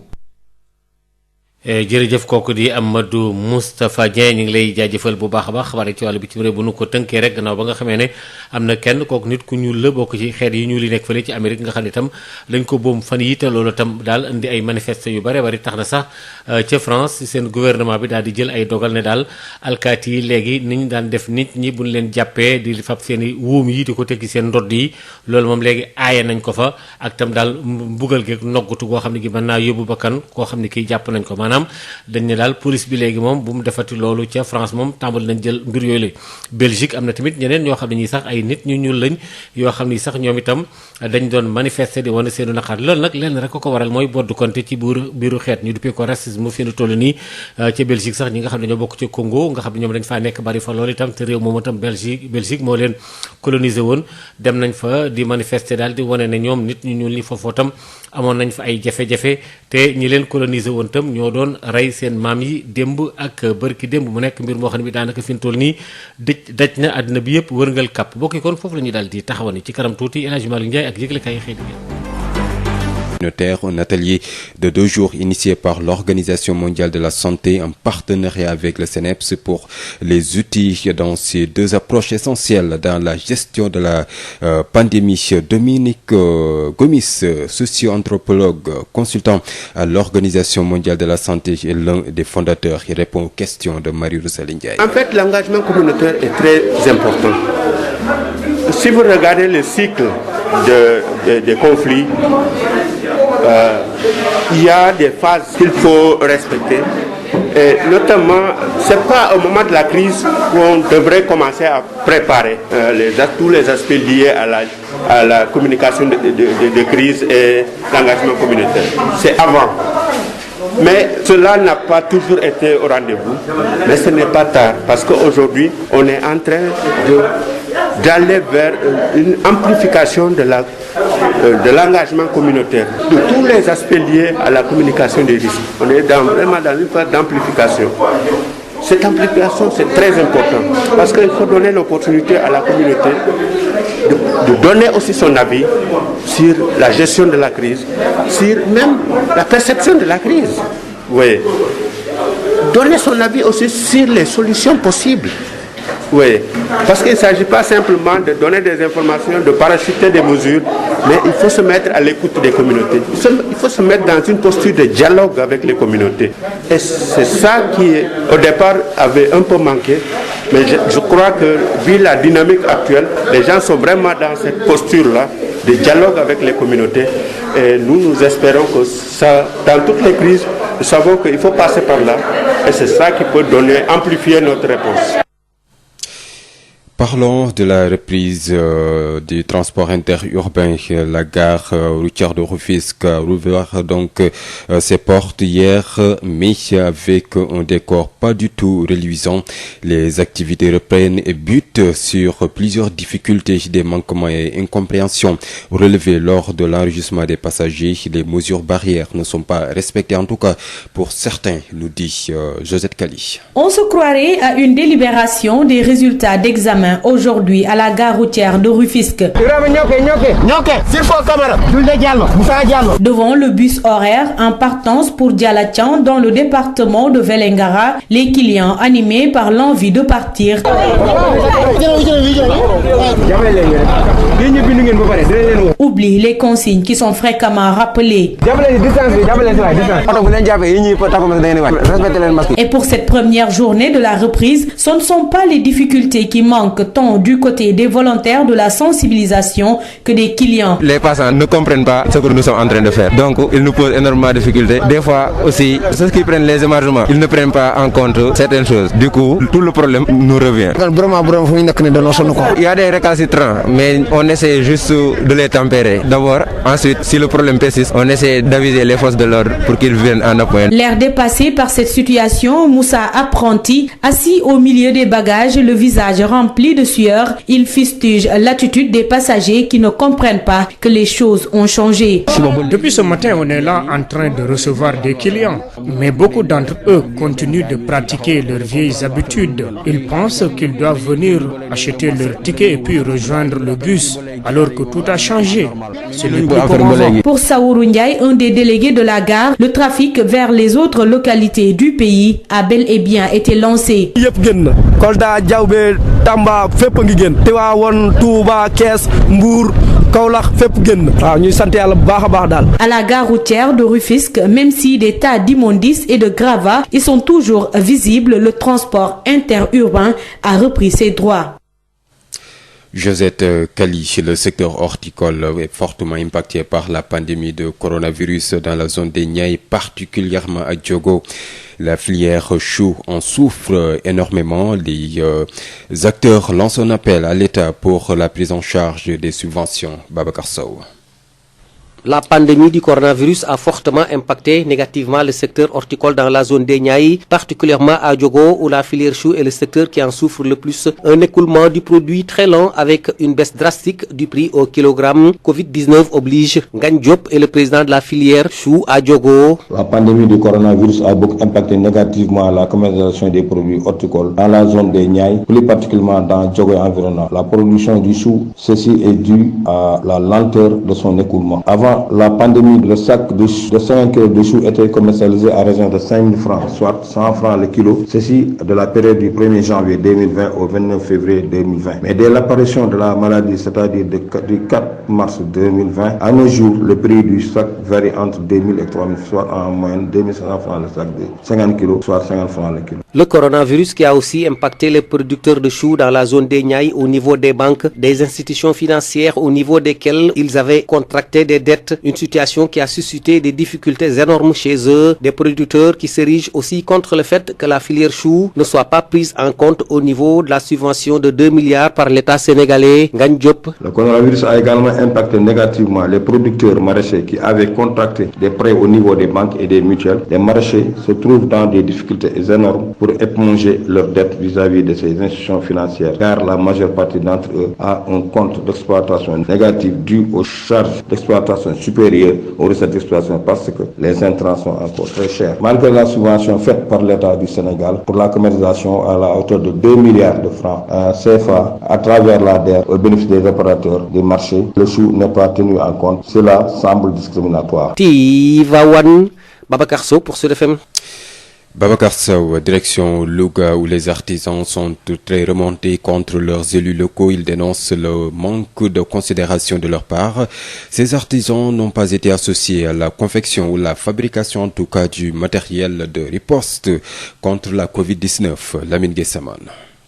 jërëjëf kooku di Amadou Moustapha Dieng ñu ngi lay jaajëfal bu baax a baax xabaar yi ci wàllu bitim réew bu nu ko tënkee rek gannaaw ba nga xamee ne am na kenn kooku nit ku ñuul la bokk ci xeet yi ñuul yi nekk fële ci Amérique nga xam ne itam dañ ko boom fan yi te loolu itam daal indi ay manifesté yu bare bari tax na sax ca France seen gouvernement bi daal di jël ay dogal ne daal alkaati yi léegi ni ñu daan def nit ñi buñ leen jàppee di fab seen i wuum yi di ko tekki seen ndodd yi loolu moom léegi aaye nañ ko fa ak tam daal mbugal geeg noggutu goo xam ne gi mën naa yóbbu bakkan koo xam ne kii jàpp nañ ko maanaam dañ ne daal police bi léegi moom bu mu defati loolu ca France moom tàmbali nañ jël mbir yooyu la Belgique am na tamit ñeneen ñoo xam ne ñi sax ay nit ñu ñuul lañ yoo xam ni sax ñoom itam dañ doon manifester di wane seenu naqar loolu nag lenn rek ko waral mooy boddu konte ci biiru xeet ñu duppee ko racisme fi nu toll nii ca Belgique sax ñi nga xam ne ñoo bokk ci Congo nga xam ne ñoom dañ faa nekk bari fa loolu itam te réew moom itam Belgique moo leen colonisé woon dem nañ fa di manifester daal di wane ne ñoom nit ñu ñuul ñi foofoo tam amoon nañ fa ay jafe-jafe te ñi leen colonisé woon tam ñoo doon rey seen maam yi démb ak bërki démb mu nekk mbir moo xam ne bi daanaka fi mu toll nii daj na àddina bi yëpp wërngal kàpp bokki kon foofu la ñuy daal di taxawani ci kanam tuuti El Hadji Malick Ndiaye ak yëglekaay yi xëy Un atelier de 2 jours initié par l'Organisation mondiale de la santé en partenariat avec le CNEPS pour les outils dans ces 2 approches essentielles dans la gestion de la pandémie. Dominique Gomis, socio-anthropologue, consultant à l'Organisation mondiale de la santé et l'un des fondateurs, il répond aux questions de Marie-Rosalie Ndiaye. En fait, l'engagement communautaire est très important. Si vous regardez le cycle des conflits, il y a des phases qu'il faut respecter. Et notamment, ce n'est pas au moment de la crise qu'on devrait commencer à préparer tous les aspects liés à la communication de crise et l'engagement communautaire. C'est avant. Mais cela n'a pas toujours été au rendez-vous. Mais ce n'est pas tard, parce qu'aujourd'hui, on est en train d'aller vers une amplification de l'engagement communautaire, de tous les aspects liés à la communication des risques. On est vraiment dans une phase d'amplification. Cette amplification, c'est très important, parce qu'il faut donner l'opportunité à la communauté de donner aussi son avis sur la gestion de la crise, sur même la perception de la crise. Oui. Donner son avis aussi sur les solutions possibles. Oui, parce qu'il ne s'agit pas simplement de donner des informations, de parachuter des mesures, mais il faut se mettre à l'écoute des communautés. Il faut se mettre dans une posture de dialogue avec les communautés. Et c'est ça qui, au départ, avait un peu manqué. Mais je crois que, vu la dynamique actuelle, les gens sont vraiment dans cette posture-là de dialogue avec les communautés. Et nous espérons que ça, dans toutes les crises, nous savons qu'il faut passer par là. Et c'est ça qui peut amplifier notre réponse. Parlons de la reprise du transport interurbain. La gare routière de Rufisque a rouvert donc ses portes hier, mais avec un décor pas du tout reluisant. Les activités reprennent et butent sur plusieurs difficultés, des manquements et incompréhensions relevés lors de l'enregistrement des passagers. Les mesures barrières ne sont pas respectées, en tout cas pour certains, nous dit Josette Kali. On se croirait à une délibération des résultats d'examen aujourd'hui à la gare routière de Rufisque. Devant le bus horaire en partance pour Dialatian dans le département de Vélingara, les clients animés par l'envie de partir oublient les consignes qui sont fréquemment rappelées. Et pour cette première journée de la reprise, ce ne sont pas les difficultés qui manquent tant du côté des volontaires de la sensibilisation que des clients. Les passants ne comprennent pas ce que nous sommes en train de faire. Donc, ils nous posent énormément de difficultés. Des fois aussi, ceux qui prennent les émargements, ils ne prennent pas en compte certaines choses. Du coup, tout le problème nous revient. Il y a des récalcitrants, mais on essaie juste de les tempérer. D'abord, ensuite, si le problème persiste, on essaie d'aviser les forces de l'ordre pour qu'ils viennent en appoint. L'air dépassé par cette situation, Moussa apprenti, assis au milieu des bagages, le visage rempli remplis de sueur. Ils fustigent l'attitude des passagers qui ne comprennent pas que les choses ont changé. Depuis ce matin, on est là en train de recevoir des clients, mais beaucoup d'entre eux continuent de pratiquer leurs vieilles habitudes. Ils pensent qu'ils doivent venir acheter leur ticket et puis rejoindre le bus, alors que tout a changé. Ce n'est plus comme avant. Pour Saourou Ndiaye, un des délégués de la gare, le trafic vers les autres localités du pays a bel et bien été lancé. Kolda, Diaoubé, Tamba, fépp ngi génn Tivaouane, Touba, Thiès, Mbour, Kaolack fépp génn waaw ñuy sant Yàlla bu baax a baax daal. À la gare routière de Rufisque, même si des tas d'immondices et de gravats y sont toujours visibles, le transport interurbain a repris ses droits. Josette Kali, le secteur horticole est fortement impacté par la pandémie de coronavirus dans la zone des Niayes, particulièrement à Diogo. La filière chou en souffre énormément. Les acteurs lancent un appel à l'État pour la prise en charge des subventions. Babacar Sow. La pandémie du coronavirus a fortement impacté négativement le secteur horticole dans la zone des Niayes, particulièrement à Diogo où la filière chou est le secteur qui en souffre le plus. Un écoulement du produit très lent avec une baisse drastique du prix au kilogramme. Covid-19 oblige. Ngagne Diop est le président de la filière chou à Diogo. La pandémie du coronavirus a beaucoup impacté négativement la commercialisation des produits horticoles dans la zone des Niayes, plus particulièrement dans Diogo et environnement. La production du chou, ceci est dû à la lenteur de son écoulement. Avant la pandémie, le sac de 5 kg de choux était commercialisé à raison de 5 000 francs, soit 100 francs le kilo. Ceci de la période du 1er janvier 2020 au 29 février 2020. Mais dès l'apparition de la maladie, c'est-à-dire du 4 mars 2020, à nos jours, le prix du sac varie entre 2 000 et 3 000, soit en moyenne 2 500 francs le sac de 50 kg, soit 50 francs le kilo. Le coronavirus qui a aussi impacté les producteurs de choux dans la zone des Niayes au niveau des banques, des institutions financières au niveau desquelles ils avaient contracté des dettes. Une situation qui a suscité des difficultés énormes chez eux, des producteurs qui s'érigent aussi contre le fait que la filière chou ne soit pas prise en compte au niveau de la subvention de 2 milliards par l'État sénégalais. Ngagne Diop. Le coronavirus a également impacté négativement les producteurs maraîchers qui avaient contracté des prêts au niveau des banques et des mutuelles. Les maraîchers se trouvent dans des difficultés énormes pour éponger leurs dettes vis-à-vis de ces institutions financières, car la majeure partie d'entre eux a un compte d'exploitation négatif dû aux charges d'exploitation supérieures aux recettes d'exploitation parce que les intrants sont encore très chers. Malgré la subvention faite par l'État du Sénégal pour la commercialisation à la hauteur de 2 milliards de francs CFA à travers l'ADER au bénéfice des opérateurs des marchés, le chou n'est pas tenu en compte. Cela semble discriminatoire. Tivaouane, Babacar Sow pour Sud FM. Babacar Sow, direction Louga où les artisans sont très remontés contre leurs élus locaux. Ils dénoncent le manque de considération de leur part. Ces artisans n'ont pas été associés à la confection ou la fabrication en tout cas du matériel de riposte contre la Covid-19. Lamine Guessaman.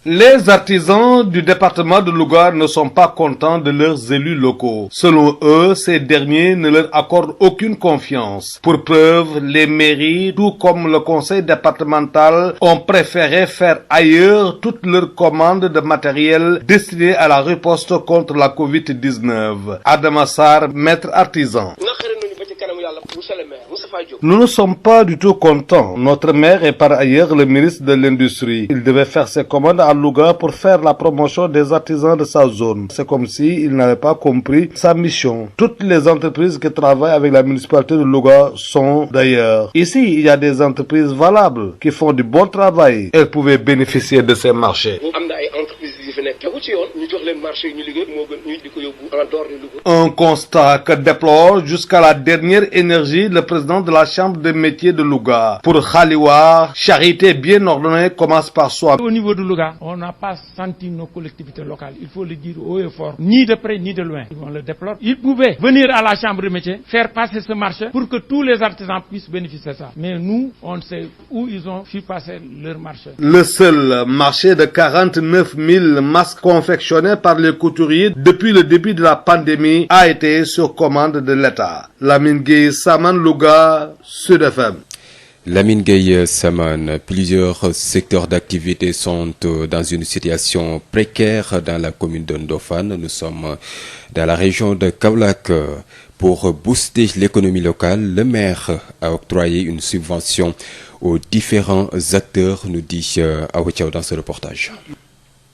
Les artisans du département de Louga ne sont pas contents de leurs élus locaux. Selon eux, ces derniers ne leur accordent aucune confiance. Pour preuve, les mairies, tout comme le conseil départemental, ont préféré faire ailleurs toutes leurs commandes de matériel destiné à la riposte contre la Covid-19. Adama Sarr, maître artisan. Nous ne sommes pas du tout contents. Notre maire est par ailleurs le ministre de l'Industrie. Il devait faire ses commandes à Louga pour faire la promotion des artisans de sa zone. C'est comme s'il n'avait pas compris sa mission. Toutes les entreprises qui travaillent avec la municipalité de Louga sont d'ailleurs. Ici, il y a des entreprises valables qui font du bon travail. Elles pouvaient bénéficier de ces marchés. Un constat que déplore jusqu'à la dernière énergie le président de la chambre des métiers de Louga. Pour Khaliwa, charité bien ordonnée commence par soi. Au niveau de Louga, on n'a pas senti nos collectivités locales, il faut le dire haut et fort, ni de près ni de loin. On le déplore. Ils pouvaient venir à la chambre des métiers, faire passer ce marché pour que tous les artisans puissent bénéficier de ça. Mais nous, on sait où ils ont fait passer leur marché. Le seul marché de 49 000 masques confectionnés par les couturiers depuis le début de la pandémie a été sur commande de l'État. Lamine Gueye, Saman, Louga, Sud FM. Lamine Gueye Saman, plusieurs secteurs d'activité sont dans une situation précaire dans la commune de Ndofane. Nous sommes dans la région de Kaolack. Pour booster l'économie locale, le maire a octroyé une subvention aux différents acteurs, nous dit Aouetiao dans ce reportage.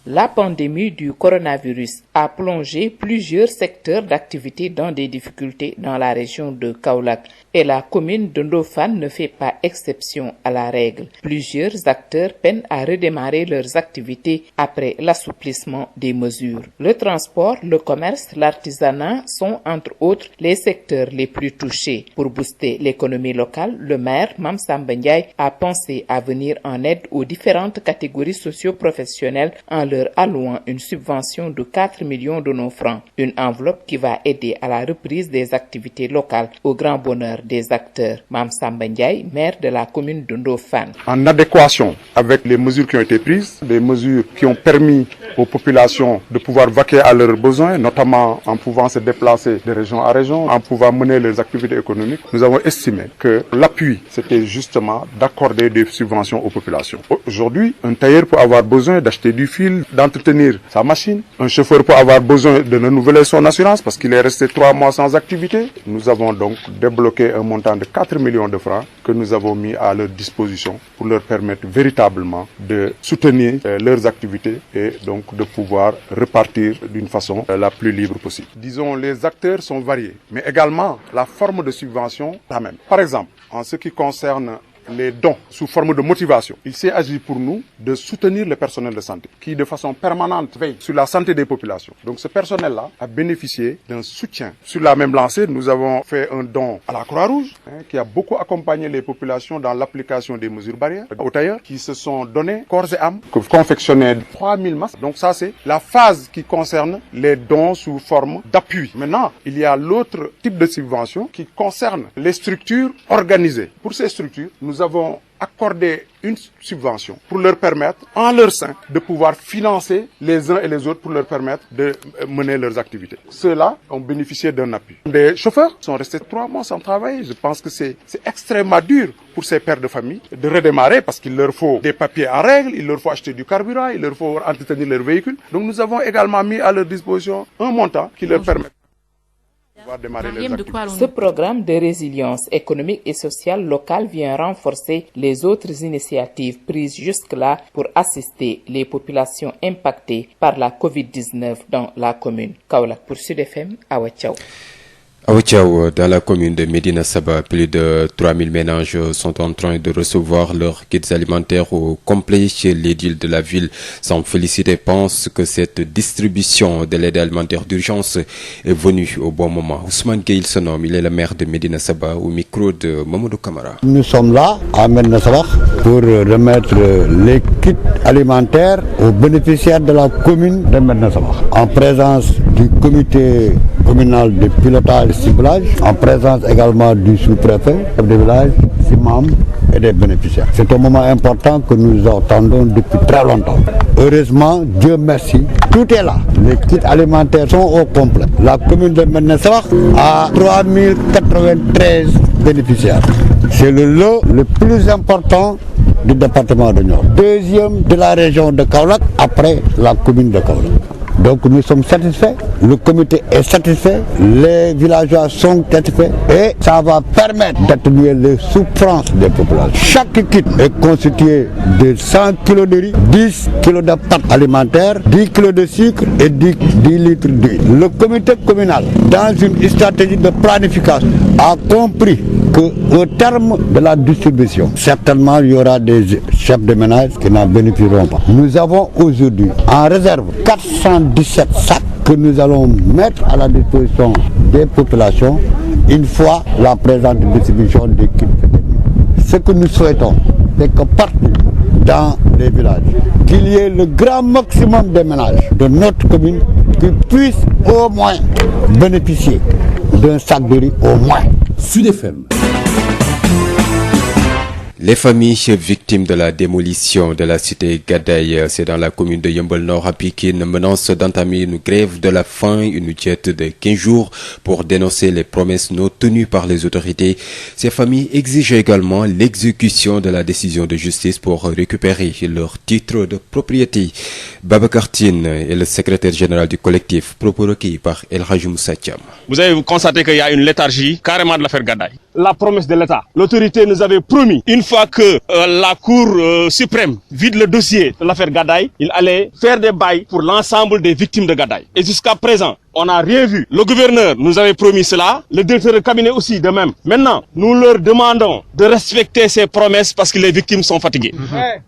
La pandémie du coronavirus a plongé plusieurs secteurs d'activité dans des difficultés dans la région de Kaolack et la commune de Ndofane ne fait pas exception à la règle. Plusieurs acteurs peinent à redémarrer leurs activités après l'assouplissement des mesures. Le transport, le commerce, l'artisanat sont entre autres les secteurs les plus touchés. Pour booster l'économie locale, le maire Mame Samba Ndiaye a pensé à venir en aide aux différentes catégories socio-professionnelles en leur allouant une subvention de 4 millions de nos francs. Une enveloppe qui va aider à la reprise des activités locales au grand bonheur des acteurs. Mame Samba Ndiaye, maire de la commune de Ndofane. En adéquation avec les mesures qui ont été prises, des mesures qui ont permis aux populations de pouvoir vaquer à leurs besoins, notamment en pouvant se déplacer de région à région, en pouvant mener leurs activités économiques, nous avons estimé que l'appui, c'était justement d'accorder des subventions aux populations. Aujourd'hui, un tailleur peut avoir besoin d'acheter du fil, d'entretenir sa machine. Un chauffeur peut avoir besoin de renouveler son assurance parce qu'il est resté 3 mois sans activité. Nous avons donc débloqué un montant de 4 millions de francs que nous avons mis à leur disposition pour leur permettre véritablement de soutenir leurs activités et donc de pouvoir repartir d'une façon la plus libre possible. Disons, les acteurs sont variés, mais également la forme de subvention la même. Par exemple, en ce qui concerne les dons sous forme de motivation. Il s'est agi pour nous de soutenir le personnel de santé qui de façon permanente veille sur la santé des populations. Donc ce personnel-là a bénéficié d'un soutien. Sur la même lancée, nous avons fait un don à la Croix-Rouge qui a beaucoup accompagné les populations dans l'application des mesures barrières. Aux tailleurs qui se sont donnés corps et âme, qui confectionnaient 3000 masques. Donc ça c'est la phase qui concerne les dons sous forme d'appui. Maintenant, il y a l'autre type de subvention qui concerne les structures organisées. Pour ces structures, nous avons accordé une subvention pour leur permettre, en leur sein, de pouvoir financer les uns et les autres pour leur permettre de mener leurs activités. Ceux-là ont bénéficié d'un appui. Les chauffeurs sont restés 3 mois sans travailler. Je pense que c'est extrêmement dur pour ces pères de famille de redémarrer parce qu'il leur faut des papiers en règle, il leur faut acheter du carburant, il leur faut entretenir leur véhicule. Donc nous avons également mis à leur disposition un montant qui leur permet Ce programme de résilience économique et sociale locale vient renforcer les autres initiatives prises jusque-là pour assister les populations impactées par la Covid-19 dans la commune. Kaolack pour Sud FM, Awa Thiaw. Dans la commune de Médina Saba, plus de 3000 ménages sont en train de recevoir leurs kits alimentaires au complet. L'édile de la ville, sans féliciter, pense que cette distribution de l'aide alimentaire d'urgence est venue au bon moment. Ousmane Gueye se nomme, il est le maire de Médina Saba au micro de Mamadou Camara. Nous sommes là à Médina Saba pour remettre les kits alimentaires aux bénéficiaires de la commune de Médina Saba, en présence du comité communal de pilotage ciblage, en présence également du sous-préfet des villages, imams et des bénéficiaires. C'est un moment important que nous attendons depuis très longtemps. Heureusement, Dieu merci, tout est là. Les kits alimentaires sont au complet. La commune de Médina Saba a 3093 bénéficiaires. C'est le lot le plus important du département de Nioro. Deuxième de la région de Kaolack après la commune de Kaolack. Donc nous sommes satisfaits, le comité est satisfait, les villageois sont satisfaits et ça va permettre d'atténuer les souffrances des populations. Chaque kit est constitué de 100 kg de riz, 10 kg de pâtes alimentaires, 10 kg de sucre et 10 litres d'huile. Le comité communal, dans une stratégie de planification, a compris qu'au terme de la distribution, certainement il y aura des chefs de ménage qui n'en bénéficieront pas. Nous avons aujourd'hui en réserve 417 sacs que nous allons mettre à la disposition des populations une fois la présente distribution des kits. Ce que nous souhaitons, c'est que partout dans les villages, qu'il y ait le grand maximum de ménages de notre commune qui puissent au moins bénéficier d'un sac de riz au moins. Sud FM. Les familles victimes de la démolition de la cité Gadaye, c'est dans la commune de Yeumbeul Nord à Pikine, menacent d'entamer une grève de la faim, une diète de 15 jours pour dénoncer les promesses non tenues par les autorités. Ces familles exigent également l'exécution de la décision de justice pour récupérer leur titre de propriété. Babacar Tine est le secrétaire général du collectif, propos recueillis par El Hadji Moussa Thiam. Vous avez constaté qu'il y a une léthargie carrément de l'affaire Gadaye. La promesse de l'État, l'autorité nous avait promis une fois que la Cour suprême vide le dossier de l'affaire Gadaye, il allait faire des bails pour l'ensemble des victimes de Gadaye. Et jusqu'à présent, on n'a rien vu. Le gouverneur nous avait promis cela, le directeur de cabinet aussi de même. Maintenant, nous leur demandons de respecter ces promesses parce que les victimes sont fatiguées.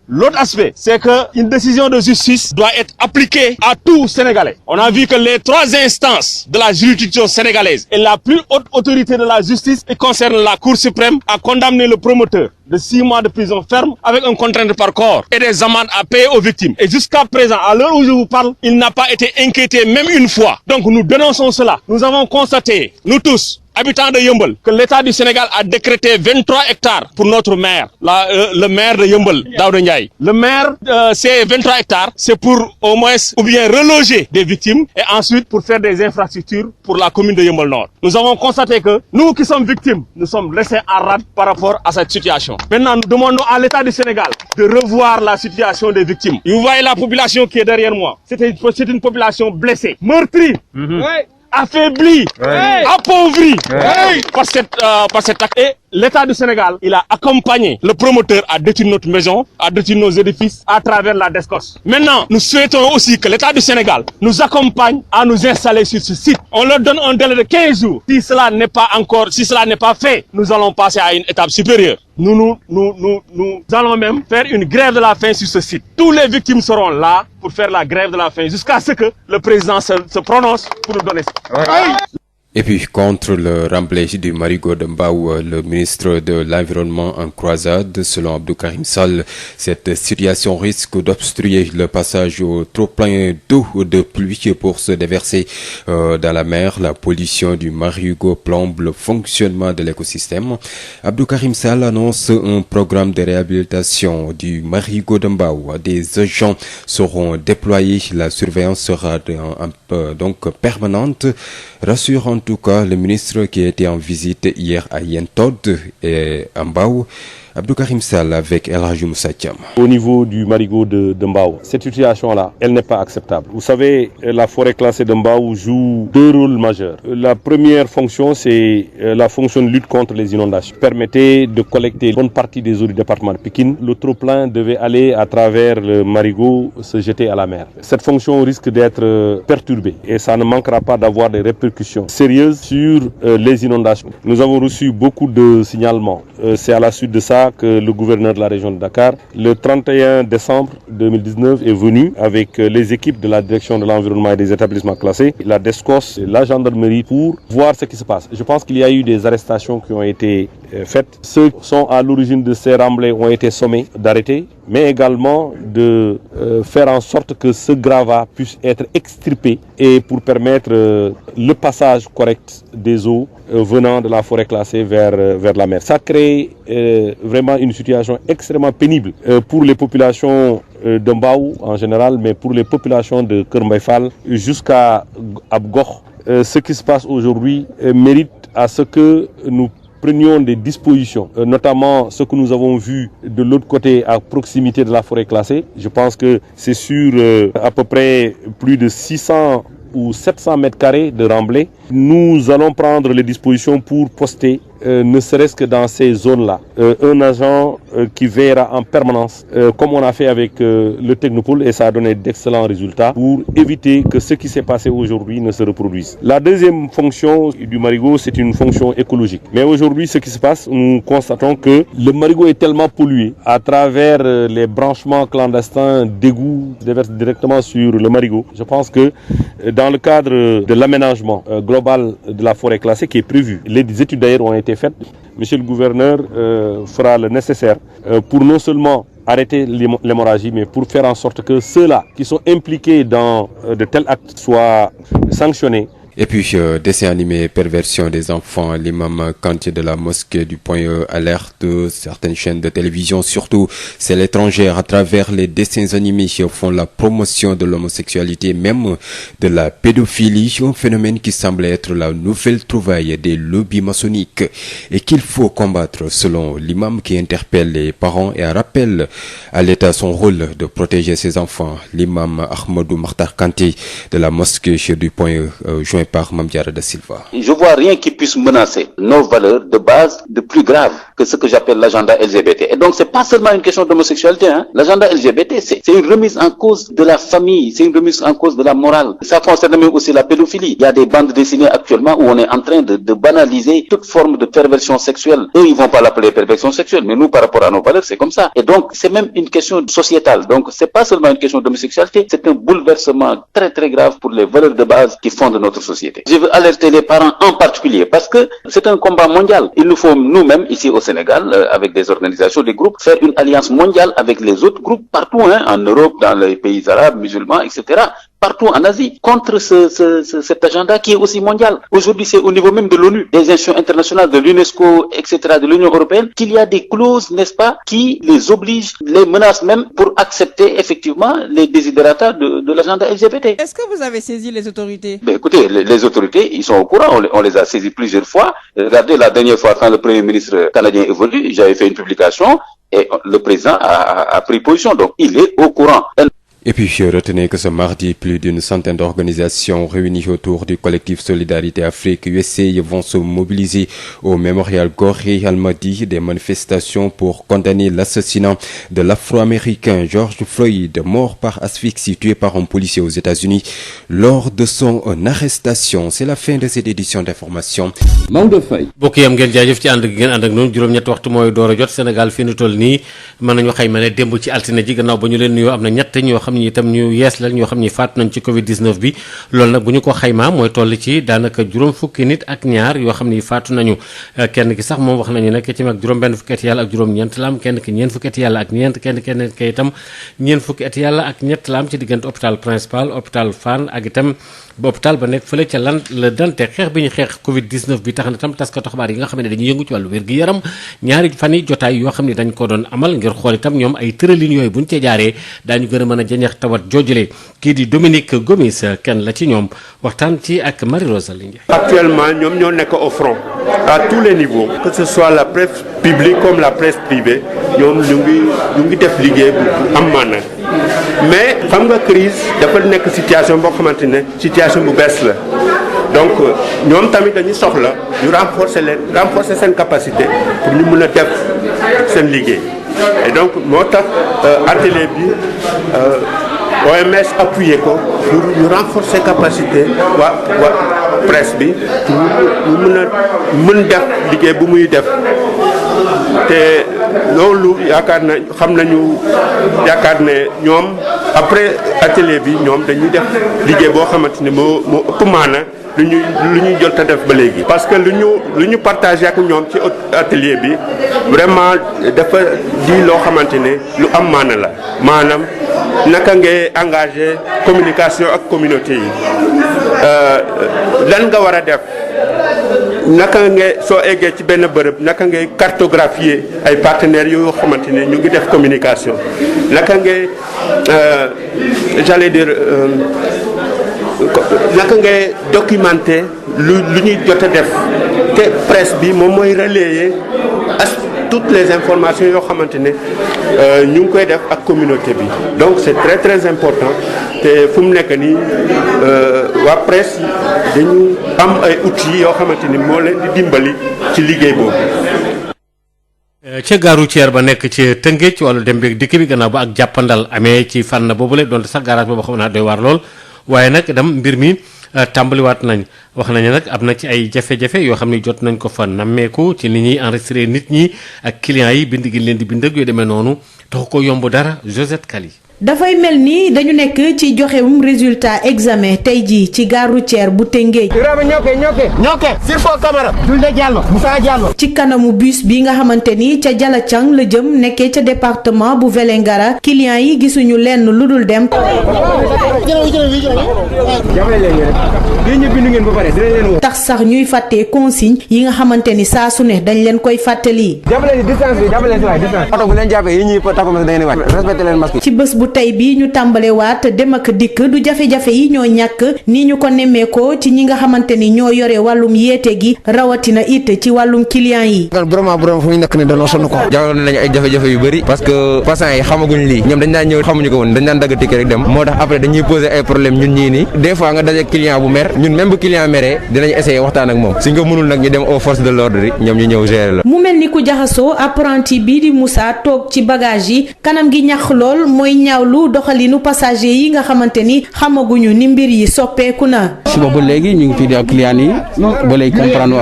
L'autre aspect, c'est qu'une décision de justice doit être appliquée à tout Sénégalais. On a vu que les 3 instances de la juridiction sénégalaise et la plus haute autorité de la justice, qui concerne la Cour suprême, a condamné le promoteur de 6 mois de prison ferme avec une contrainte par corps et des amendes à payer aux victimes. Et jusqu'à présent, à l'heure où je vous parle, il n'a pas été inquiété même une fois. Donc nous dénonçons cela. Nous avons constaté, nous tous, habitants de Yeumbeul, que l'État du Sénégal a décrété 23 hectares pour notre maire, le maire de Yeumbeul, Daouda Ndiaye. Le maire, ces 23 hectares, c'est pour au moins ou bien reloger des victimes et ensuite pour faire des infrastructures pour la commune de Yeumbeul Nord. Nous avons constaté que nous qui sommes victimes, nous sommes laissés en rade par rapport à cette situation. Maintenant, nous demandons à l'État du Sénégal de revoir la situation des victimes. Et vous voyez la population qui est derrière moi. C'est une population blessée, meurtrie. Affaibli, appauvri par cette acte. Et l'État du Sénégal, il a accompagné le promoteur à détruire notre maison, à détruire nos édifices à travers la DSCOS. Maintenant, nous souhaitons aussi que l'État du Sénégal nous accompagne à nous installer sur ce site. On leur donne un délai de 15 jours. Si cela n'est pas fait, nous allons passer à une étape supérieure. Nous allons même faire une grève de la faim sur ce site. Tous les victimes seront là pour faire la grève de la faim jusqu'à ce que le président se prononce pour nous donner ça. Et puis, contre le remblai du marigot de Mbao, le ministre de l'Environnement en croisade, selon Abdou Karim Sall, cette situation risque d'obstruer le passage au trop-plein d'eau de pluie pour se déverser dans la mer. La pollution du marigot plombe le fonctionnement de l'écosystème. Abdou Karim Sall annonce un programme de réhabilitation du marigot de Mbao. Des agents seront déployés. La surveillance sera donc permanente. Rassure en tout cas le ministre qui a été en visite hier à Yentod et à Mbao. Abdou Karim Sall avec El Hadji Moussa Thiam. Au niveau du marigot de Mbao, cette situation-là, elle n'est pas acceptable. Vous savez, la forêt classée de Mbao joue 2 rôles majeurs. La première fonction, c'est la fonction de lutte contre les inondations. Permettait de collecter une bonne partie des eaux du département de Pikine. Le trop-plein devait aller à travers le marigot, se jeter à la mer. Cette fonction risque d'être perturbée et ça ne manquera pas d'avoir des répercussions sérieuses sur les inondations. Nous avons reçu beaucoup de signalements. C'est à la suite de ça que le gouverneur de la région de Dakar, le 31 décembre 2019, est venu avec les équipes de la direction de l'environnement et des établissements classés, la DSCOS et la gendarmerie pour voir ce qui se passe. Je pense qu'il y a eu des arrestations qui ont été faites. Ceux qui sont à l'origine de ces remblais ont été sommés d'arrêter, mais également de faire en sorte que ce gravat puisse être extirpé et pour permettre le passage correct des eaux venant de la forêt classée vers la mer. Ça crée vraiment une situation extrêmement pénible pour les populations de Mbao en général, mais pour les populations de Keur Mbaye Fall jusqu'à Abgokh. Ce qui se passe aujourd'hui mérite à ce que nous prenions des dispositions, notamment ce que nous avons vu de l'autre côté à proximité de la forêt classée. Je pense que c'est sur à peu près plus de 600 ou 700 mètres carrés de remblai. Nous allons prendre les dispositions pour poster, ne serait-ce que dans ces zones-là, un agent qui veillera en permanence, comme on a fait avec le Technopole, et ça a donné d'excellents résultats, pour éviter que ce qui s'est passé aujourd'hui ne se reproduise. La deuxième fonction du marigot, c'est une fonction écologique. Mais aujourd'hui, ce qui se passe, nous constatons que le marigot est tellement pollué à travers les branchements clandestins d'égouts qui déversent directement sur le marigot. Je pense que dans le cadre de l'aménagement global de la forêt classée qui est prévu, les études d'ailleurs ont été faites. Monsieur le gouverneur fera le nécessaire pour non seulement arrêter l'hémorragie, mais pour faire en sorte que ceux-là qui sont impliqués dans de tels actes soient sanctionnés. Et puis, dessin animé perversion des enfants, l'imam Kanté de la mosquée du Point E alerte certaines chaînes de télévision, surtout celles étrangères, à travers les dessins animés font la promotion de l'homosexualité, même de la pédophilie, un phénomène qui semble être la nouvelle trouvaille des lobbies maçonniques et qu'il faut combattre, selon l'imam qui interpelle les parents et rappelle à l'État son rôle de protéger ses enfants. L'imam Ahmadou Makhtar Kanté de la mosquée du Point E joint rejoint par Mame Diarra Da Silva. Je vois rien qui puisse menacer nos valeurs de base de plus grave que ce que j'appelle l'agenda LGBT. Et donc c'est pas seulement une question d'homosexualité, hein. L'agenda LGBT, c'est une remise en cause de la famille, c'est une remise en cause de la morale. Ça concerne même aussi la pédophilie. Il y a des bandes dessinées actuellement où on est en train de banaliser toute forme de perversion sexuelle. Eux, ils vont pas l'appeler perversion sexuelle, mais nous, par rapport à nos valeurs, c'est comme ça. Et donc, c'est même une question sociétale. Donc, c'est pas seulement une question d'homosexualité, c'est un bouleversement très très grave pour les valeurs de base qui fondent notre société. Je veux alerter les parents en particulier parce que c'est un combat mondial. Il nous faut nous-mêmes, ici au Sénégal, avec des organisations, des groupes, faire une alliance mondiale avec les autres groupes partout, hein, en Europe, dans les pays arabes, musulmans, etc., partout en Asie, contre cet agenda qui est aussi mondial. Aujourd'hui, c'est au niveau même de l'ONU, des institutions internationales, de l'UNESCO, etc., de l'Union européenne, qu'il y a des clauses, n'est-ce pas, qui les obligent, les menacent même pour accepter effectivement les desiderata de l'agenda LGBT. Est-ce que vous avez saisi les autorités? Ben, écoutez, les autorités, ils sont au courant, on les a saisis plusieurs fois. Regardez, la dernière fois, quand le Premier ministre canadien est venu, j'avais fait une publication et le président a pris position, donc il est au courant. Et puis, retenez que ce mardi, plus d'une centaine d'organisations réunies autour du collectif Solidarité Afrique USA vont se mobiliser au mémorial Gorée Almadi, des manifestations pour condamner l'assassinat de l'Afro-Américain George Floyd, mort par asphyxie, tué par un policier aux États-Unis lors de son arrestation. C'est la fin de cette édition d'information. Maodo Faye. bokk yam ngeen jaajëf ci ànd ngeen ànd ak noonu juróom-ñetti waxtu mooy door a jot Sénégal fi nu toll nii mën nañu xayma ne démb ci altine ji gannaaw ba ñu leen nuyoo am na ñett ñoo xam ne itam ñu yees la ñoo xam ne faatu nañ ci Covid 19 bi loolu nag bu ñu ko xaymaa mooy toll ci daanaka juróom fukki nit ak ñaar yoo xam ne faatu nañu kenn ki sax moom wax nañu nekk ci mag juróom benn fukki at yàlla ak juróom ñeent la am kenn ki ñeent fukki at yàlla ak ñeent kenn ki itam ñeent fukki at yàlla ak ñett la am ci diggante hôpital principal hôpital Fann ak itam ba hôpital ba nekk fële ca la dante xeex bi ñu xeex Covid 19 bi tax na tam taskatu xabaar yi nga xam ne dañuy yëngu ci wàllu wér-gi-yaram ñaari fan yi jotaay yoo xam ne dañ ko doon amal ngir xool itam ñoom ay tëralin yooyu buñ cee jaaree daañu gën a mën a jañax tawat joojule kii di Dominique Gomis kenn la ci ñoom waxtaan ci ak Marie-Rose Lingué. Actuellement ñoom ñoo nekk au front à tous les niveaux que ce soit la presse publique comme la presse privée ñoom ñu ngi def liggéey bu am maana mais xam nga crise dafa nekk situation boo xamante ne situation bu bees la donc ñoom tamit dañuy soxla ñu renforcer seen capacité pour ñu mën a def seen liggéey et donc moo tax atelier bi OMS appuyé ko pour ñu renforcer capacité waa presse bi pour ñu mën def liggéey bu muy def te loolu yaakaar ne ñoom après atelier bi ñoom dañuy def liggéey boo xamante ne moo ëpp maana lu ñuy jot a def ba léegi. parce que lu ñu partagé ak ñoom ci atelier bi vraiment dafa di loo xamante ne lu am maana la maanaam naka ngay engagé communication ak communauté yi lan nga war a def. naka ngay soo eggee ci benn bërëb naka ngay cartographier ay partenaires yoo xamante ne ñu ngi def communication naka ngay j'allais dire naka ngay documenter lu ñuy jot a def te presse bi moom mooy relayer toutes les informations yoo xamante ne ñu ngi koy def ak communauté bi donc c'est très très important te fu mu nekk nii waa presse dañu am ay outils yoo xamante ni moo leen di dimbali ci liggéey boobu. ca gare routière ba nekk ci Tëngéej ci wàllu dem beeg dikk bi gannaaw ba ak jàppandal amee ci fànn boobule donte sax garage boobu xam naa doy waar lool waaye nag dem mbir mi tàmbaliwaat nañ wax nañu nag am na ci ay jafe-jafe yoo xam ne jot nañ ko fa nammeeku ci ni ñuy enregistré nit ñi ak clients yi bind gi leen di bind ak yu demee noonu taxu ko yomb dara Josette Kali. dafay mel ni dañu nekk ci joxewum résultat examen tey jii ci gare routière bu Tëngéej. ñoke Sirfo Camara Julde Diallo Moussa Diallo. ci kanamu bus bi nga xamante ni ca Jalacang la jëm nekkee ca département bu Vélingara clients yi gisuñu lenn lu dul dem. tax sax ñuy fàttee consigne yi nga xamante ni saa su ne dañ leen koy fàttali. ci bés bu tey bi ñu tàmbalewaat dem ak dikk du jafe-jafe yi ñoo ñàkk ni ñu ko nemmeekoo ci ñi nga xamante ni ñoo yore wàllum yeete gi rawatina it ci wàllum client yi. vraiment fu ñu nekk ni dañoo sonn ko jàngal nañu ay jafe-jafe yu bëri parce que patients yi xamaguñ lii ñoom dañ daan ñëw xamuñu ko woon dañ daan dagg ticket rek dem moo tax après dañuy poser ay problème ñun ñii nii des fois nga daje client bu mer ñun même bu client meree dinañ essayer waxtaan ak moom suñ ko mënul nag ñu dem aux forces de l'ordre yi ñoom ñu ñëw gérer la. mu mel ni ku jaxasoo apprenti bii di Moussa toog ci bagage yi kanam gi ñax lool mooy ñaawlu doxalinu passager yi nga xamante ni xamaguñu ni mbir yi soppeeku na. suba ba léegi ñu ngi fii di ak client yi ba léegi comprendre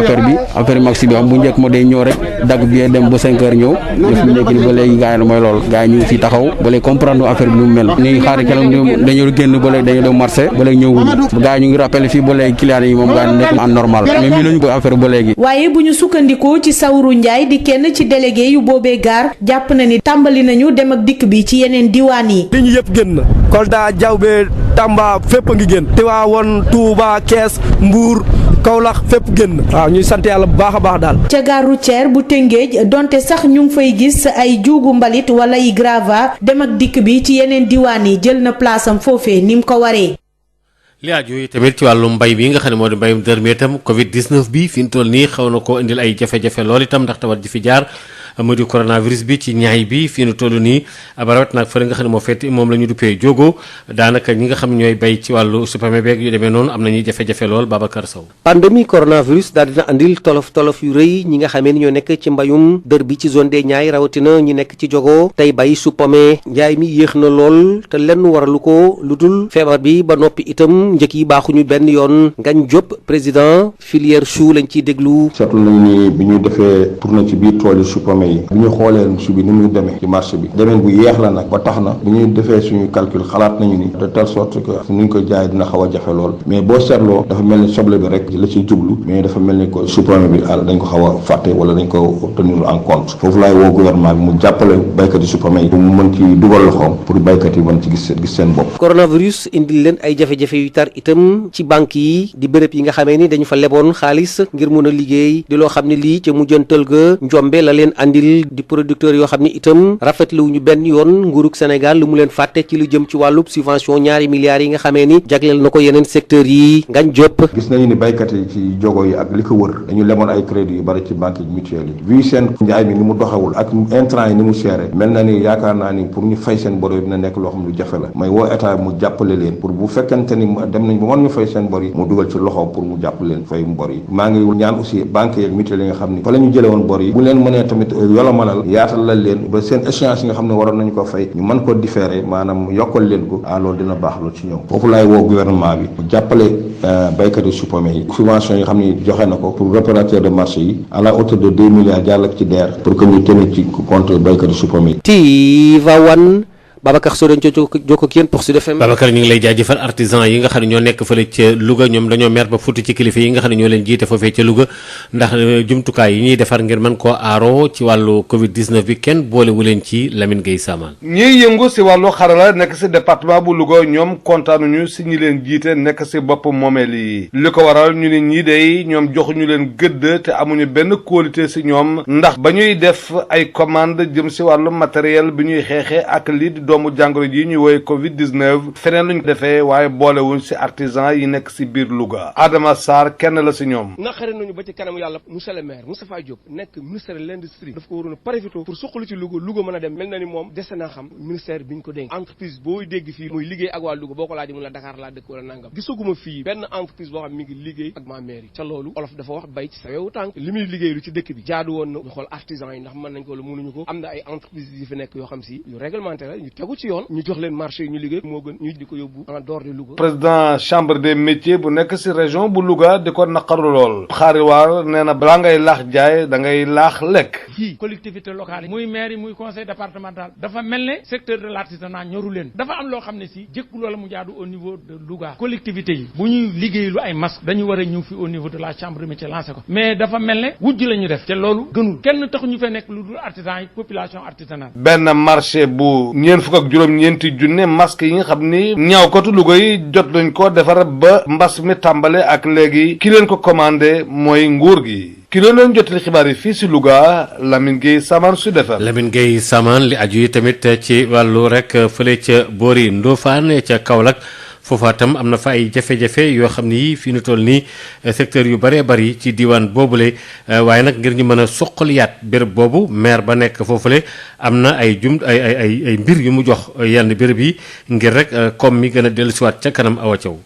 affaire maxi bi am bu njëkk moo day ñëw rek dagg bi dem ba 5 heures ñëw def mu nekk ni ba léegi gars yi mooy lool gars yi ñu ngi fii taxaw ba léegi comprendre affaire bi nu mu mel ñuy xaar kenn dañoo génn ba léegi dañoo dem marché ba léegi ñëwuñu gars yi ñu ngi rappelé fii ba léegi client yi moom gars yi nekk en normal mais mi nañu ko affaire ba léegi. waaye bu ñu sukkandikoo ci Sawru Njaay di kenn ci délégué yu boobee gaar jàpp na ni tàmbali nañu dem ak dikk bi ci yeneen diwaan yi. li ñu yëpp génn Kolda Diaobé Tamba fépp a ngi génn Tivaouane Touba Kees Mbour Kaolack fépp génn waaw ñuy sant yàlla bu baax a baax daal. ca gare routière bu Tëngéej donte sax ñu ngi fay gis ay juugu mbalit wala yi grava dem ak dikk bi ci yeneen diwaan yi jël na place am foofee ni mu ko waree. li aju yi tamit ci wàllum mbay bi nga xam ne moo di mbayum dër mi itam Covid 19 bi fi mu toll nii xaw na koo indil ay jafe-jafe lool itam ndax tawat ji fi jaar mu di coronavirus bi ci ñaay bi fii nu toll nii barawet nag fële nga xam ne moo fetti moom la ñu duppee jógo daanaka ñi nga xam ne ñooy bay ci wàllu supame beeg yu demee noonu am nañuy jafe-jafe lool Babacar Sow. pandémie coronavirus daal dina andil tolof yu rëy ñi nga xamee ni ñoo nekk ci mbayum dër bi ci zone des Niayes rawatina ñi nekk ci jogo tey bay supame njaay mi yéex na lool te lenn waralu ko lu dul feebar bi ba noppi itam njëkk yi baaxuñu benn yoon Ngagne Diop président filière chou lañ ciy déglu. seetlu nañu ni bi ñu defee tournée ci biir tool yi supame yi bi ñu xoolee su bi ni muy demee ci marché bi demeen bu yeex la nag ba tax na bi ñuy defee suñu calcul xalaat nañu ni de telle sorte que ni ñu ko jaay dina xaw a jafe lool mais boo seetloo dafa mel ni soble bi rek la ciy jublu mais dafa mel ni ko supame bi dañ ko xaw a fàtte wala dañ ko tenir en compte foofu laay woo gouvernement bi mu jàppale baykat yi supame yi mu mën ci dugal loxoom pour baykat yi mën ci gis seen bopp. coronavirus indil leen ay jafe-jafe yu tar itam ci banque yi di béréb yi nga xamee ni dañu fa leboon xaalis ngir mun a liggéey di loo xam ne lii ca mujjantal ga njombe la leen andil di producteurs yoo xam ne itam rafetlu ñu benn yoon nguurug Sénégal lu mu leen fàtte ci lu jëm ci wàllub subvention ñaari milliards yi nga xamee ni jagleel na ko yeneen secteurs yi Ngagne Diop. gis nañu ni baykat yi ci jogo yi ak li ko wër dañu lemoon ay crédit yu bari ci banque mutuelle yi vu seen njaay mi ni mu doxewul ak intrant yi ni mu seere mel na ni yaakaar naa ni pour ñu fay seen bor yi dina nekk loo xam lu jafe la may woo état mu jàppale leen pour bu fekkente ni dem nañ ba mën ñu fay seen bor yi mu dugal ci loxoom pour mu jàppale leen fay bor yi maa ngi ñaan aussi banque yeeg mutuelle yi nga xam ni fa la ñu jële woon bor yi bu leen mënee tamit yolomalal yaatal la leen ba seen échéance yi nga xam ne waroon nañu ko fay ñu mën ko différer maanaam yokkal leen ko loolu dina baax loolu ci ñoom foofu laay woo gouvernement bi mu jàppale baykat yi supame yi subvention yi nga xam ne joxe na ko pour opérateur de marché yi à la hauteur de 2 milliards jàll ak ci DER pour que ñu tenir ci compte baykat yi supame yi. Tivaouane Babacar Sow dañ jokko ak yéen pour Sud FM. Babacar ñu ngi lay jaajëfal artisan yi nga xam ne ñoo nekk fële ca Louga ñoom dañoo mer ba futti ci kilifa yi nga xam ne ñoo leen jiite foofee ca Louga ndax jumtukaay yi ñuy defar ngir mën koo aaroo ci wàllu Covid 19 bi kenn boolewu leen ci Lamine Gueye Samal. ñiy yëngu si wàllu xarala nekk si département bu Louga ñoom kontaanuñu si ñi leen jiite nekk si bopp moomeel yi li ko waral ñu ne ñii day ñoom joxuñu leen gëdd te amuñu benn qualité si ñoom ndax ba ñuy def ay commande jëm si wàllu matériel bi ñuy xeexee ak lii di doomu jàngoro ji ñu woy Covid 19 feneen luñ defee waaye boolewuñ si artisan yi nekk si biir Louga Adama Sarr kenn la si ñoom. naqari nañu ba ci kanamu yàlla monsieur le maire Moustapha Diop nekk ministère de l'industrie daf ko waroon a profité pour suqali ci Louga mën a dem mel na ni moom dese naa xam ministère bi ñu ko dénk entreprise booy dégg fii muy liggéey ak waa Louga boo ko laajee mun la Dakar laa dëkk wala nangam gisaguma fii benn entreprise boo xam mi ngi liggéey ak ma mairie ca loolu olof dafa wax bay ci sa wewu tànk li muy liggéey lu ci dëkk bi jaadu woon na ñu xool artisan yi ndax mën nañ ko wala mënuñu ko am na ay entreprise yi fi nekk yoo xam si yu réglementé la ñu tegu ci yoon ñu jox leen marché yi ñu liggéey moo gën ñu di ko yóbbu en dehors de Louga. président chambre des métiers bu nekk si région bu Louga di ko naqaru lool xaariwaar nee na balaa ngay laax jaay da ngay laax lekk. fii collectivité locale yi muy maire yi muy conseil départemental dafa mel ne secteur de l'artisanat ñoru leen dafa am loo xam ne si jëkku loola mu jaadu au niveau de Louga collectivité yi bu ñuy liggéey lu ay masque dañu war a ñëw fi au niveau de la chambre des métiers lancé ko mais dafa mel ne wujj la ñu def te loolu gënul kenn taxu ñu fee nekk lu dul artisan yi population artisanale. benn marché bu ñeent fukk ak juróom-ñeenti junne masque yi nga xam ni ñaawkatu Louga yi jot nañ ko defar ba mbas mi tàmbale ak léegi ki leen ko commandé mooy nguur gi. ki doon leen jotali xibaar yi fii si Louga Lamine Gueye Samane Sud FM. Lamine Gueye Samane li aju yi tamit ci wàllu rek fële ca boori Ndofane ca Kaolack foofa tam am na fa ay jafe-jafe yoo xam ni fii nu toll nii secteur yu bëree bëri ci diwaan boobule waaye nag ngir ñu mën a soqaliyaat béréb boobu maire ba nekk foofule am na ay ay mbir yu mu jox yenn béréb yi ngir rek comme mi gën a dellusiwaat ca kanam Awa Thiaw.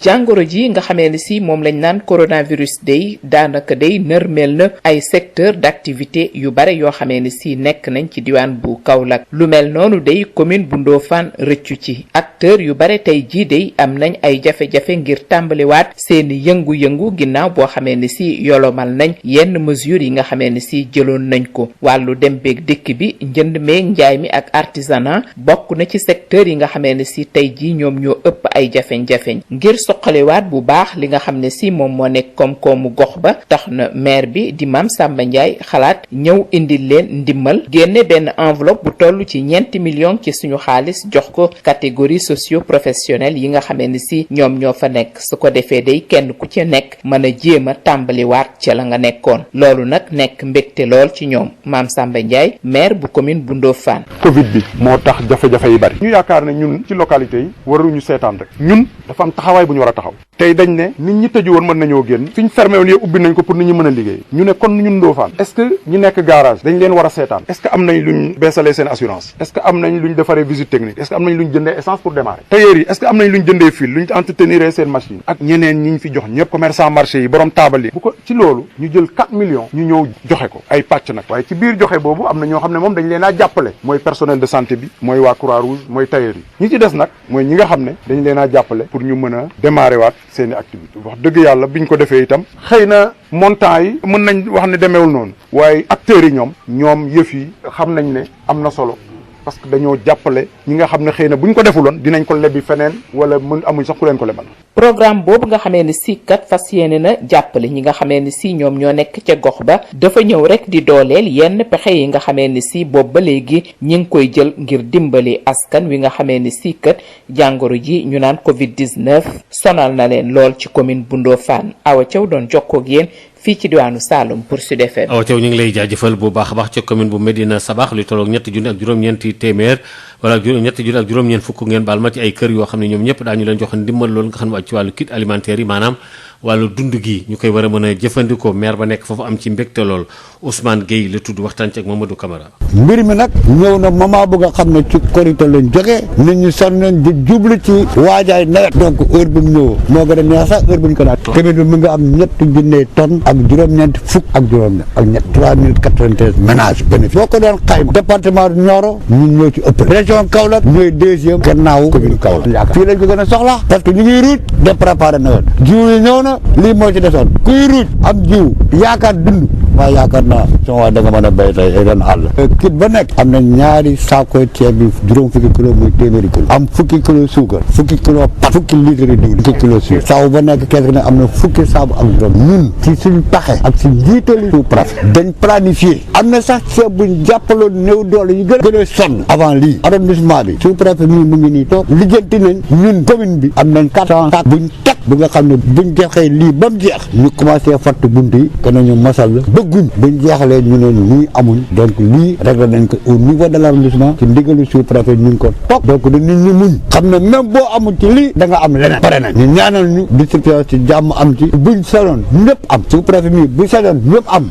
jàngoro ji nga xamee ne si moom lañ naan coronavirus day daanaka day nërmeel na ay secteur d'activité yu bare yoo xamee ne si nekk nañ ci diwaan bu Kaolack lu mel noonu day commune bu Ndofane rëccu ci acteur yu bare tey jii day am nañ ay jafe-jafe ngir tàmbaliwaat seeni yëngu-yëngu ginnaaw boo xamee ne si yolomal nañ yenn mesures yi nga xamee ne si jëloon nañ ko wàllu dem beeg dëkk bi njënd meeg njaay mi ak artisanat bokk na ci secteur yi nga xamee ne si tey jii ñoom ñoo ëpp ay jafe-jafe ngir soqalewaat bu baax li nga xam ne si moom moo nekk koom-koomu gox ba tax na maire bi di Mame Samba Ndiaye xalaat ñëw indil leen ndimmal génne benn enveloppe bu toll ci 4 millions ci suñu xaalis jox ko catégorie socio-professionnelle yi nga xamee ne si ñoom ñoo fa nekk su ko defee day kenn ku ci nekk mën a jéem a tàmbaliwaat ca la nga nekkoon loolu nag nekk mbégte lool ci ñoom Mame Samba Ndiaye maire bu commune bu Ndofane. Covid bi moo tax jafe-jafe yi bari ñu yaakaar ne ñun ci localité yi waruñu seetaan rek ñun dafa am taxawaay bu ñu war a taxaw tey dañ ne nit ñi tëju woon mën nañoo génn fi ñu fermé woon yëpp ubbi nañ ko pour nit ñi mën a liggéey ñu ne kon ñun Ndofane est-ce que ñi nekk garage dañ leen war a seetaan est-ce que am nañ luñ beesalee seen assurance est-ce que am nañ luñ defaree visite technique est-ce que am nañ luñ jëndee essence pour démarrer tailleur yi est-ce que am nañ luñ jëndee fil luñ entretenir seen machine ak ñeneen ñi ñu fi jox ñëpp commerçant marché yi borom taabal yi bu ko ci loolu ñu jël 4 millions ñu ñëw joxe ko ay pàcc nag waaye ci biir joxe boobu am na ñoo xam ne moom dañ leen a jàppale mooy personnel de santé bi mooy waa Croix-Rouge mooy tailleur yi ñi ci des nag mooy ñi nga xam ne dañ leen a jàppale pour ñu mën a démarrer waat seeni activité wax dëgg yàlla biñ ko defee itam xëy na montant yi mën nañ wax ne demeewul noonu waaye acteurs yi ñoom yëf yi xam nañ ne am na solo parce que dañoo jàppale ñi nga xam ne xëy na buñ ko defuloon dinañ ko lebbi feneen wala mën amuñ sax ku leen ko lebal. programme boobu nga xamee ne si kat fas yéene na jàppale ñi nga xamee ne si ñoom ñoo nekk ca gox ba dafa ñëw rek di dooleel yenn pexe yi nga xamee ne si boobu ba léegi ñi ngi koy jël ngir dimbali askan wi nga xamee ne si kat jàngoro ji ñu naan Covid-19 sonal na leen lool ci commune bu Ndofane Awa Thiaw doon jokkoo ak yéen fii ci diwaanu Saloum pour Sud FM. Awa Thiaw ñu ngi lay jaajëfal bu baax a baax ca commune bu Medina Sabax lu tolloog 3 junni ak juróom-ñeenti téeméer wala 3 junni ak juróom-ñeent fukk ngeen baal ma ci ay kër yoo xam ne ñoom ñëpp daañu leen jox ndimbal loolu nga xam ne ci wàllu kit alimentaire yi maanaam wàllu dund gi ñu koy war a mën a jëfandikoo maire ba nekk foofu am ci mbégte lool Ousmane Gueye la tudd waxtaan ci ak Mamadou Camara. mbir mi nag ñëw na moment bu nga xam ne ci korité lañ jógee nit ñi sonn nañ di jublu ci waajaay nawet donc heure bi mu ñëw moo gën a neex sax heure bu ñu ko naat commune bi mu nga am 3 junni tonnes ak juróom-ñeent fukk ak juróom ak 3093 ménages bénéfice boo ko doon xayma département de Nioro ñun ñoo ci ëpp région Kaolack ñooy 2e gannaaw commune Kaolack yaakaar fii lañ ko gën a soxla parce que ñu ngi ruuj de préparer nawet jiw yi ñëw na lii moo ci desoon kuy ruuj am jiw yaakaar dund waaye yaakaar naa soo waa da nga mën a béy tey ren àll kit ba nekk am na ñaari saako ceeb bi juróom fukki kilo muy téeméeri kilo am fukki kilo suukar fukki kilo pat fukki litre diw fukki kilo suukar saabu ba nekk kees gi ne am na fukki saabu ak juróom ñun ci suñu paxe ak si njiitali sous-préfet dañ planifié am na sax ceeb buñ jàppaloon néew doole yu gën a sonn avant lii arrondissement bi sous-préfet mii mu ngi nii toog lijjanti nañ ñun commune bi am nañ 404 buñ teg bu nga xam ne buñ joxee lii ba mu jeex ñu commencé fatt bunt yi que nañu masal la bëgguñ buñ jeexalee ñu ne lii amuñ donc lii réglé nañ ko au niveau de l'arrondissement ci ndigalu sous-préfet ñu ngi ko toog donc da nit ñi muñ xam ne même boo amul ci lii da nga am leneen pare nañ ñu ñaanal ñu distribution ci jàmm am ci buñ saloon ñëpp am sous-préfet mi bu saloon ñëpp am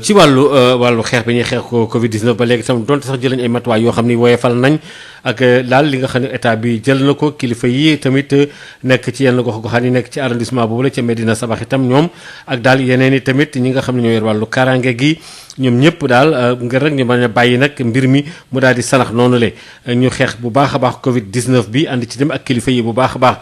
ci wàllu xeex bi ñuy xeex ko Covid-19 ba léegi tam donte sax jël nañ ay matuwaay yoo xam ni woyefal nañ ak daal li nga xam ne état bi jël na ko kilifa yi tamit nekk ci yenn gox-goxaan yi nekk ci arrondissement boobu la ca Medina Sabax itam ñoom ak daal yeneen i tamit ñi nga xam ne ñoo yor wàllu kaaraange gi ñoom ñëpp daal ngir rek ñu mën a bàyyi nag mbir mi mu daal di salax noonu le ñu xeex bu baax a baax Covid-19 bi ànd ci dem ak kilifa yi bu baax a baax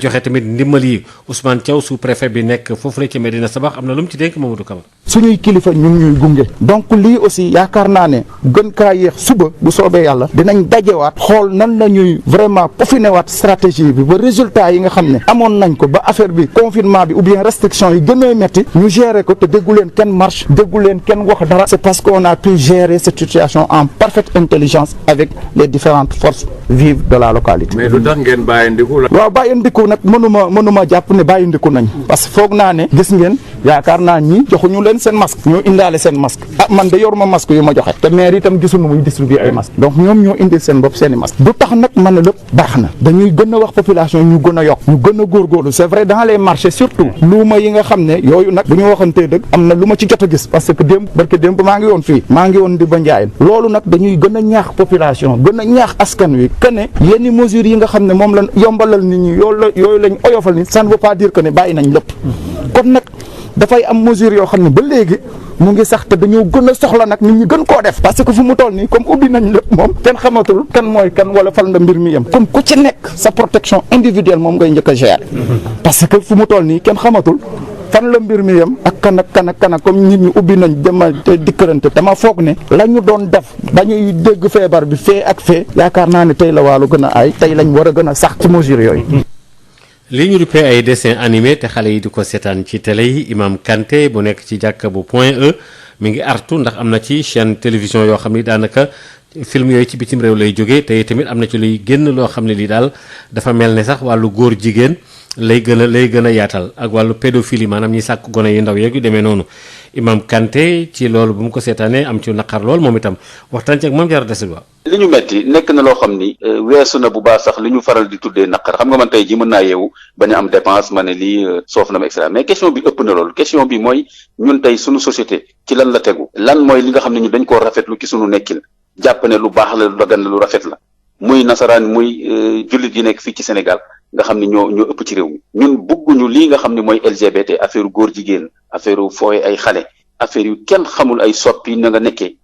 joxe tamit ndimbal yi Ousmane Thiaw sous-préfet bi nekk foofu la ca Medina Sabax am na lu mu ci dénk Mamadou Camara. suñuy kilifa ñu ngi ñuy gunge donc lii aussi yaakaar naa ne gën kaa yéex suba bu soobee yàlla dinañ dajewaat xool nan la ñuy vraiment peaufiner waat stratégie bi ba résultat yi nga xam ne amoon nañ ko ba affaire bi confinement bi ou bien restriction yi gën a métti ñu gérer ko te déggu leen kenn marche déggu leen kenn wax dara c'est parce qu'on a pu gérer cette situation en parfaite intelligence avec les différentes forces vives de la localité. mais lu tax ngeen bàyyi ndiku la. waaw bàyyi ndiku nag mënuma jàpp ne bàyyi ndiku nañ parce que foog naa ne gis ngeen yaakaar naa ñi joxuñu leen seen masque ñoo indaale seen masque man de yoruma masque yu ma joxe te maire itam gisuñu muy distribuer ay masque donc ñoom ñoo indi seen bopp seen i masque du tax nag mën a lépp baax na dañuy gën a wax population ñu gën a yokk ñu gën a góorgóorlu c'est vrai dans les marchés surtout luuma yi nga xam ne yooyu nag bu ñu waxantee dëgg am na lu ma ci jot a gis parce que barke démb maa ngi woon fii maa ngi woon di ba Njaayeen loolu nag dañuy gën a ñaax population gën a ñaax askan wi que ne yenn mesures yi nga xam ne moom lañ yombalal nit ñi yooyu lañ oyofal ni ça ne veut pas dire que ne bàyyi nañ lépp kon nag dafay am mesure yoo xam ne ba léegi mu ngi sax te dañoo gën a soxla nag nit ñi gën koo def parce que fu mu toll nii comme ubbi nañ lépp moom kenn xamatul kan mooy kan wala fal na mbir mi yem kon ku ci nekk sa protection individuelle moom ngay njëkk a gérer parce que fu mu toll nii kenn xamatul fan la mbir mi yem ak kan comme nit ñi ubbi nañ dema dikkarante dama foog ne la ñu doon def ba ñuy dégg feebar bi fee ak fee yaakaar naa ne tey la wàllu gën a aay tey lañ war a gën a sax ci mesure yooyu. li ñu duppee ay dessin animé te xale yi di ko seetaan ci télé yi Imam Kanté bu nekk ci jàkka bu Point E mi ngi artu ndax am na ci chaîne télévision yoo xam ni daanaka film yooyu ci bitim réew lay jógee te tamit am na ci luy génn loo xam ne lii daal dafa mel ne sax wàllu góor jigéen lay gën a yaatal ak wàllu pédophilie maanaam ñi sàkk gone yu ndaw yeeg yu demee noonu Imam Kanté ci loolu bu mu ko seetaanee am ci naqar lool moom itam waxtaan ci ak moom jar desul ba li ñu metti nekk na loo xam ni weesu na bu baax sax li ñu faral di tuddee naqar xam nga man tey ji mën naa yeewu bañ a am dépense ma ne lii soof na ma et cetera mais question bi ëpp na loolu question bi mooy ñun tey suñu société ci lan la tegu lan mooy li nga xam ne ñu dañ koo rafetlu ci suñu nekkin jàpp ne lu baax la lu dagan la lu rafet la muy nasaraan muy jullit yi nekk fii ci Sénégal nga xam ne ñoo ëpp ci réew mi ñun bugguñu lii nga xam ne mooy LGBT affaire góor jigéen affaire fooy ay xale affaire yu kenn xamul ay soppi na nga nekkee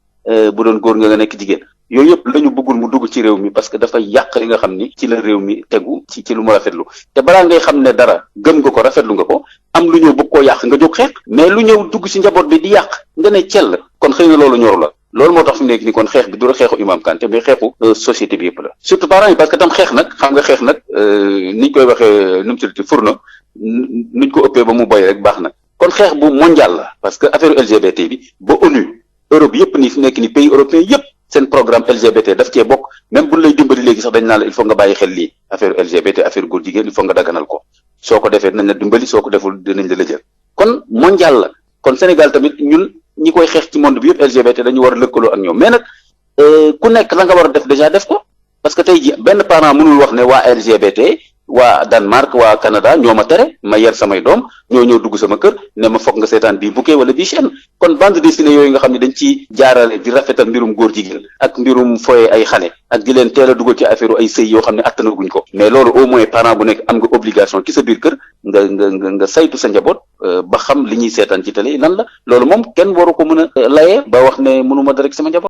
bu doon góor nga nekk jigéen yooyu yëpp la ñu bëggul mu dugg ci réew mi parce que dafay yàq li nga xam ni ci la réew mi tegu ci lu mu rafetlu te balaa ngay xam ne dara gëm nga ko rafetlu nga ko am lu ñëw bëgg koo yàq nga jóg xeex mais lu ñëw dugg ci njaboot bi di yàq nga ne cell kon xëy na loolu ñoru la loolu moo tax fi mu nekk ni kon xeex bi du xeexu Imam Kanté mais xeexu société bi yëpp la surtout parents yi parce que tam xeex nag xam nga xeex nag niñ koy waxee nu mu tuddati furna nuñ ko ëppee ba mu boy rek baax na kon xeex bu mondial la parce que affaire LGBT bi ba ONU Europe yëpp ni fi nekk ni pays européen yëpp seen programme LGBT daf cee bokk même buñ lay dimbali léegi sax dañ naa la il faut nga bàyyi xel lii affaire LGBT affaire góor jigéen il faut nga daganal ko soo ko defee dinañ la dimbali soo ko deful dinañ la lëjal kon mondial la kon Sénégal tamit ñun ñi koy xeex ci monde bi yëpp LGBT dañu war a lëkkaloo ak ñoom mais nag ku nekk la nga war a def déjà def ko parce que tey ji benn parent mënul wax ne waa LGBT waa Danemark waa Canada ñoo ma tere ma yer samay doom ñoo ñëw dugg sama kër ne ma foog nga seetaan bii bouquet wala bii chaîne kon bande dessinée yooyu nga xam ne dañ ci jaarale di rafetal mbirum góor jigéen ak mbirum foye ay xale ak di leen teel a dugal ci affaire ay sëy yoo xam ne attanaguñ ko mais loolu au moins parent bu nekk am nga obligation ci sa biir kër nga saytu sa njaboot ba xam li ñuy seetaan ci télé lan la loolu moom kenn waru ko mën a layee ba wax ne mënuma dara ci sama njaboot